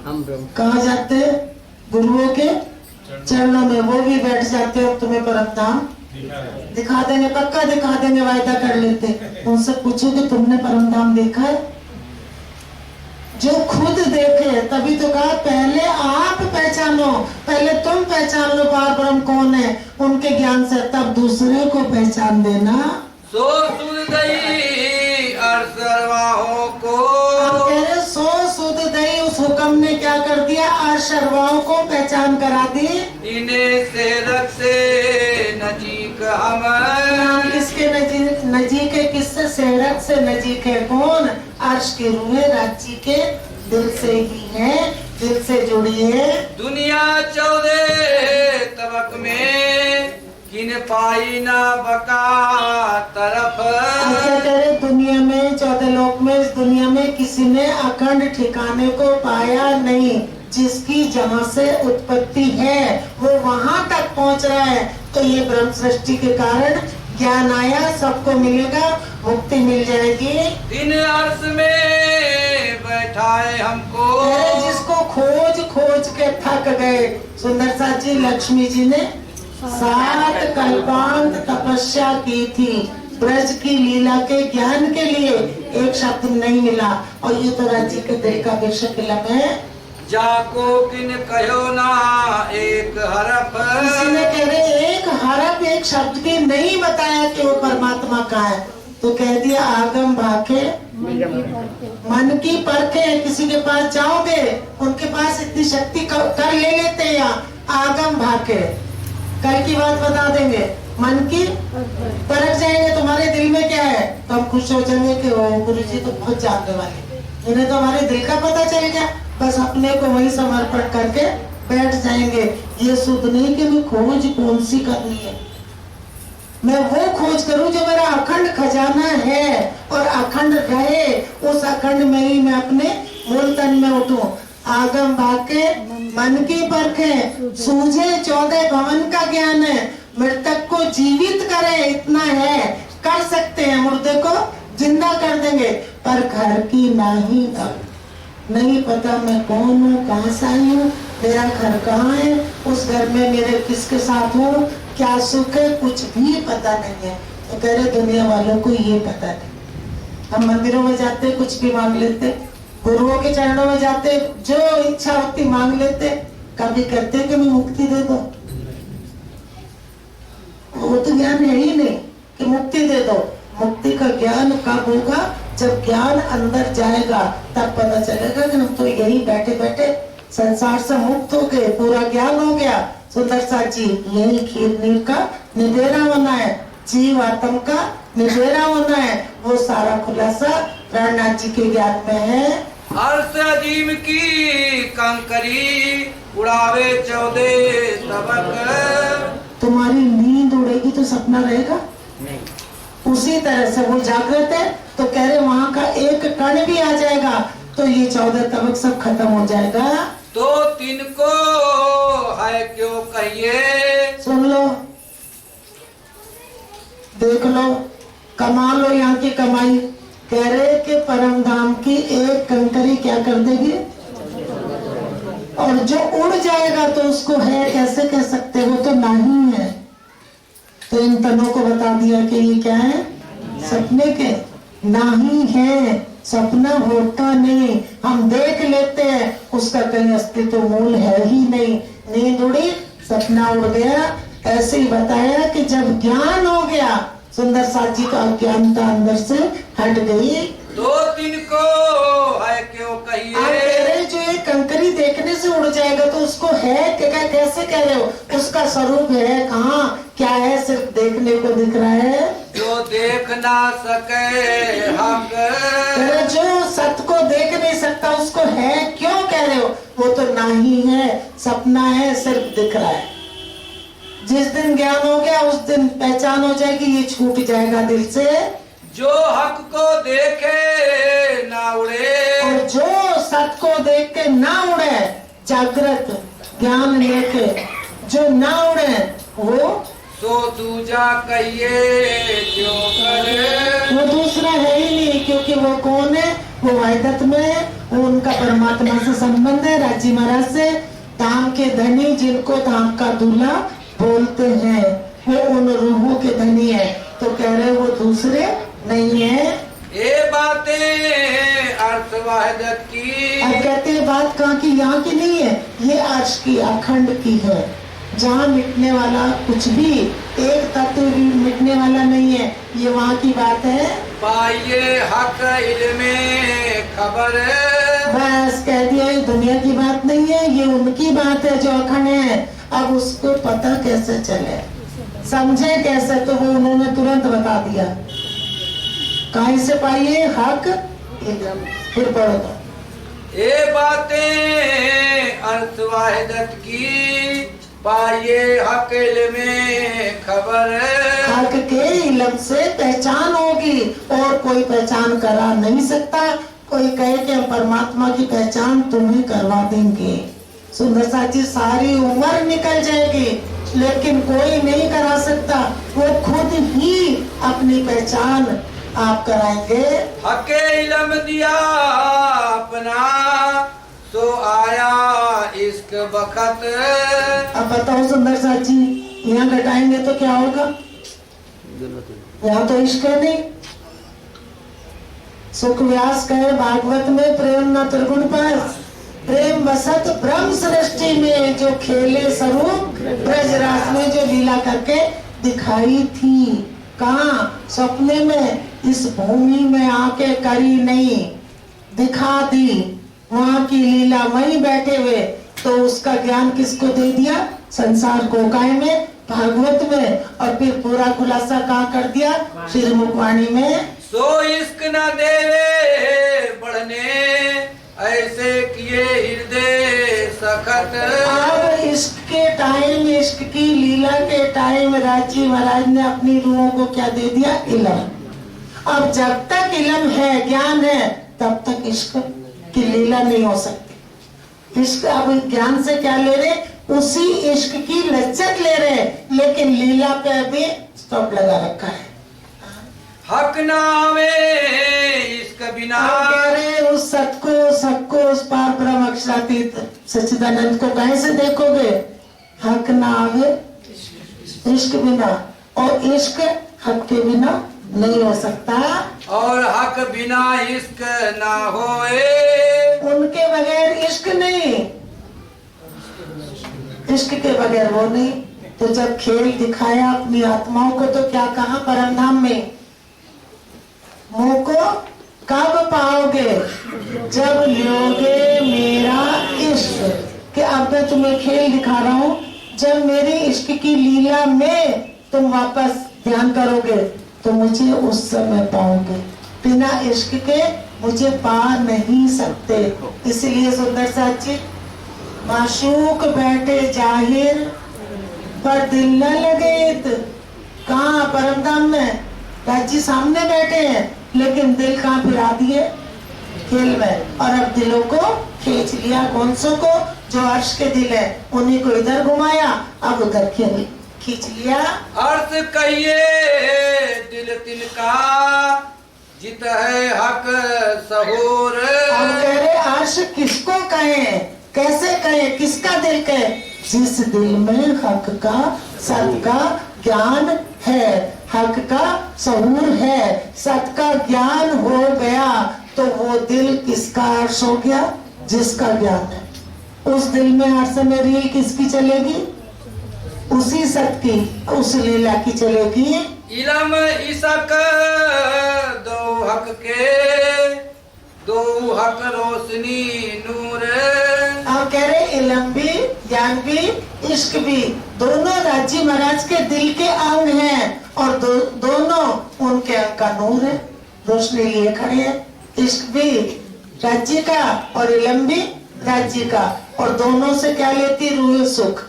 हम ब्रह्म कहाँ जाते? गुरुओं के चरणों में। वो भी बैठ जाते हैं, तुम्हें परम धाम दिखा देंगे, पक्का दिखा देंगे, वायदा कर लेते। उनसे पूछो कि तुमने परम धाम देखा है? जो खुद देखे, तभी तो कहा पहले आप पहचानो, पहले तुम पहचान लो पार ब्रह्म कौन है उनके ज्ञान से, तब दूसरे को पहचान देना। सो सुन दई अरसरवाहों को। आप कह रहे सो सुध दई, उस हुक्म ने क्या कर दिया? अशर्वाओं को पहचान करा दी। इन्हें सेरक से नजीक हम। किसके नजीक है? किससे? सेरक से नजीक है। कौन? अर्श के रूहे राज्य के दिल से ही है, दिल से जुड़ी है। दुनिया 14 तबक में किन पाई ना बका तरफ। क्या करे? दुनिया में 14 लोक में, इस दुनिया में किसी ने अखंड ठिकाने को पाया नहीं। जिसकी जहाँ से उत्पत्ति है वो वहाँ तक पहुँच रहा है। तो ये ब्रह्म सृष्टि के कारण ज्ञान आया, सबको मिलेगा, मुक्ति मिल जाएगी। इन अर्श में बैठाए हमको। जिसको खोज खोज के थक गए, सुंदर साथ जी, लक्ष्मी जी ने 7 कल्पांत तपस्या की थी ब्रज की लीला के ज्ञान के लिए। एक शब्द नहीं मिला। और ये तो राज्य के दिल का विषय फिल्म है। जाको किन कहो ना एक हरफ। किसी ने कह रहे एक हरफ, एक शब्द भी नहीं बताया कि वो परमात्मा का है। तो कह दिया आगम भाके मन की परखे। किसी के पास जाओगे, उनके पास इतनी शक्ति कर ले लेते हैं। आगम भाके, कल की बात बता देंगे, मन की परख जाएंगे तुम्हारे दिल में क्या है, तो हम खुश हो जाएंगे कि ओ गुरु जी तो बहुत जानने वाले, इन्हें तो हमारे दिल का पता चल गया। बस अपने को वही समर्पण करके बैठ जाएंगे। ये सुध नहीं कि मैं खोज कौन सी करनी है, मैं वो खोज करूं जो मेरा अखंड खजाना है और अखंड रहे। उस अखंड में ही मैं अपने मूल तन में उठूं। आगम भाके मन की परखे, सूझे 14 भवन का ज्ञान है। मृतक को जीवित करे, इतना है, कर सकते हैं। मुर्दे को जिंदा कर देंगे, पर घर की नहीं कर। नहीं पता मैं कौन हूँ, कहाँ से आई हूँ, मेरा घर कहाँ है, उस घर में मेरे किसके साथ हूँ, क्या सुख है, कुछ भी पता नहीं है। तो कह रहे दुनिया वालों को ये पता नहीं। हम मंदिरों में जाते कुछ भी मांग लेते, गुरुओं के चरणों में जाते जो इच्छा होती मांग लेते। कभी कहते कि मैं मुक्ति दे दो, वो तो ज्ञान है ही नहीं कि मुक्ति दे दो। मुक्ति का ज्ञान कब होगा? जब ज्ञान अंदर जाएगा, तब पता चलेगा कि हम तो यही बैठे बैठे संसार से मुक्त हो गए, पूरा ज्ञान हो गया। सुंदर साथ जी, यही खीर नीर का निबेरा होना है, जीव आत्म का निबेरा होना है। वो सारा खुलासा रणनाथ जी के ज्ञान में है। अर्श अजीम की कंकरी उड़ावे 14 तबक। तुम्हारी नींद उड़ेगी तो सपना रहेगा नहीं। उसी तरह से वो जागृत है, तो कह रहे वहाँ का एक कण भी आ जाएगा तो ये 14 तबक सब खत्म हो जाएगा। तो तिनको है क्यों कहिए। सुन लो, देख लो, कमा लो यहाँ की कमाई। कह रहे कि परम धाम की एक कंकरी क्या कर देगी, और जो उड़ जाएगा तो उसको है कैसे कह सकते, वो तो नहीं है। तो इन तनों को बता दिया कि ये क्या है, सपने के नहीं है। सपना होता नहीं, हम देख लेते हैं, उसका कहीं अस्तित्व मूल है ही नहीं। नींद उड़ी, सपना उड़ गया। ऐसे ही बताया कि जब ज्ञान हो गया, सुंदर साथ जी, तो अज्ञानता अंदर से हट गई। तो तिनको है क्यों कहिए। आप कह रहे जो एक कंकरी देखने से उड़ जाएगा तो उसको है क्या, कैसे कह रहे हो? उसका स्वरूप है कहाँ, क्या है, सिर्फ देखने को दिख रहा है। जो देख ना सके हम। जो सत्य को देख नहीं सकता उसको है क्यों कह रहे हो? वो तो नहीं है, सपना है, सिर्फ दिख रहा है। जिस दिन ज्ञान हो गया उस दिन पहचान हो जाएगी, ये छूट जाएगा दिल से। जो हक को देखे ना उड़े। और जो सत्य को देख के ना उड़े, जागृत ज्ञान लेके जो ना उड़े वो सो दूजा कहिए क्यों करे। वो दूसरा है ही नहीं, क्योंकि वो कौन है? वो वाहिदत में है, वो उनका परमात्मा से संबंध है, राजी महाराज से। धाम के धनी जिनको धाम का दूल्हा बोलते हैं वो उन रूहों के धनी है। तो कह रहे वो दूसरे नहीं है। ये बातें अर्थ वाहिदत की। अब कहते हैं बात कहाँ की? यहाँ की नहीं है, ये अर्श की अखंड की है, जहाँ मिटने वाला कुछ भी, एक तत्व भी मिटने वाला नहीं है। ये वहाँ की बात है। पाइए हक इल्मे खबर। बस कह दिया, ये दुनिया की बात नहीं है, ये उनकी बात है जो अखंड है। अब उसको पता कैसे चले, समझे कैसे? तो वो उन्होंने तुरंत बता दिया। कहीं से पाइए हक इल्म, फिर पढ़ो तो। ये बातें अर्थ वाहिदत की, पाइए हक में खबर। हक के इल्म से पहचान होगी और कोई पहचान करा नहीं सकता। कोई कहे कि हम परमात्मा की पहचान तुम्हें करवा देंगे। सुंदर साची सारी उम्र निकल जाएगी लेकिन कोई नहीं करा सकता, वो खुद ही अपनी पहचान आप कराएंगे। हक इल्म दिया अपना, तो आया इश्क बखत। अब बताओ सुंदर साची, यहाँ घटाएंगे तो क्या होगा? यहाँ तो इश्क है नहीं। सुख व्यास कहे भागवत में, प्रेम न त्रिगुण पास, प्रेम बसत ब्रह्म सृष्टि में, जो खेले स्वरूप ब्रजरास में, जो लीला करके दिखाई थी। कहाँ? सपने में, इस भूमि में आके करी नहीं, दिखा दी वहाँ की लीला, वहीं बैठे हुए। तो उसका ज्ञान किसको दे दिया? संसार को, काय में? भागवत में। और फिर पूरा खुलासा कहाँ कर दिया? श्री मुखवाणी में। सो इश्क न देवे बढ़ने, ऐसे किए हृदय सखत। अब इश्क के टाइम, इश्क की लीला के टाइम राजी महाराज ने अपनी रूहों को क्या दे दिया? इल्म। अब जब तक इल्म है, ज्ञान है, तब तक इश्क की लीला नहीं हो सकती। इश्क अब ज्ञान से क्या ले रहे? उसी इश्क की लज्जत ले रहे, लेकिन लीला पे अभी स्टॉप लगा रखा है। हक नामे इश्क बिना। कह रहे उस सबको उस पार ब्रह्म अक्षरातीत सच्चिदानंद को कहीं से देखोगे? हक ना आवे इश्क बिना, और इश्क हक के बिना नहीं हो सकता। और हक बिना इश्क ना होए, उनके बगैर इश्क नहीं, इश्क के बगैर वो नहीं। तो जब खेल दिखाया अपनी आत्माओं को, तो क्या कहा परमधाम में? मुँह को कब पाओगे? जब लोगे मेरा इश्क। कि अब मैं तुम्हें खेल दिखा रहा हूँ, जब मेरी इश्क की लीला में तुम वापस ध्यान करोगे तो मुझे उस समय पाओगे। बिना इश्क के मुझे पा नहीं सकते। इसलिए सुंदर साची, माशूक बैठे जाहिर पर दिल न लगे। कहाँ? परमधाम में राजी सामने बैठे हैं, लेकिन दिल कहाँ फिरा दिए? खेल में। और अब दिलों को खींच लिया। कौन सो को? जो अर्श के दिल है, उन्हीं को इधर घुमाया, अब उधर खींच लिया। अर्थ कहिए दिल तिनका, जित है हक सहूर। अब कह रहे अर्श किसको कहे, कैसे कहे, किसका दिल कहे? जिस दिल में हक का, सत का ज्ञान है, हक का सहूर है, सत का ज्ञान हो गया, तो वो दिल किसका अर्श हो गया? जिसका ज्ञान है। उस दिल में हर समय रील किसकी चलेगी? उसी सत की, उस लीला की चलेगी। इलम इसक दो हक के, दो हक रोशनी नूर। आप कह रहे इल्म भी, ज्ञान भी, इश्क भी, दोनों राजी महाराज के दिल के अंग हैं, और दोनों उनके अंग का नूर है, रोशनी लिए खड़े हैं। इश्क भी राज्य का और इल्म भी राज्य का, और दोनों से क्या लेती? रूह सुख,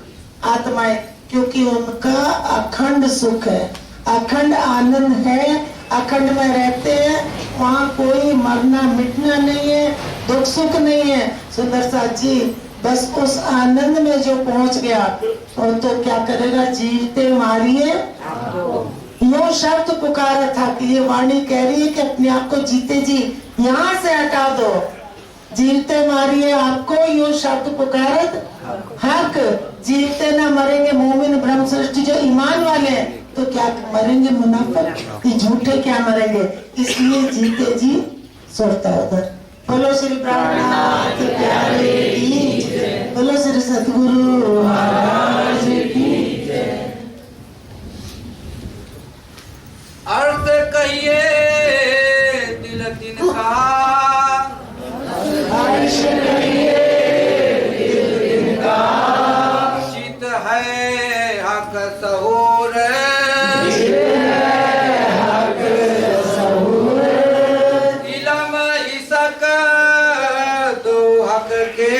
आत्माएं, क्योंकि उनका अखंड सुख है, अखंड आनंद है, अखंड में रहते हैं। वहाँ कोई मरना मिटना नहीं है, दुख सुख नहीं है। सुंदर साथ जी, बस उस आनंद में जो पहुंच गया वो तो क्या करेगा, जीवते मारिए यो शब्द पुकारा था कि ये वाणी कह रही है कि अपने आप को जीते जी यहाँ से हटा दो, जीवते मारिए आपको यो शब्द पुकारत हक, जीवते ना मरेंगे मोमिन ब्रह्म सृष्टि जो ईमान वाले हैं, तो क्या मरेंगे मुनाफिक, ये झूठे क्या मरेंगे, इसलिए जीते जी सुरता उधर। बोलो श्री ब्रह्मनाथ प्यारे की जय, बोलो श्री सतगुरु महाराज की जय। अर्थ कहिए दिल तिनका, अर्श कहिए दिल तिनका, चित है हक सहूर, चित है हक सहूर, इलम इसक दो हक के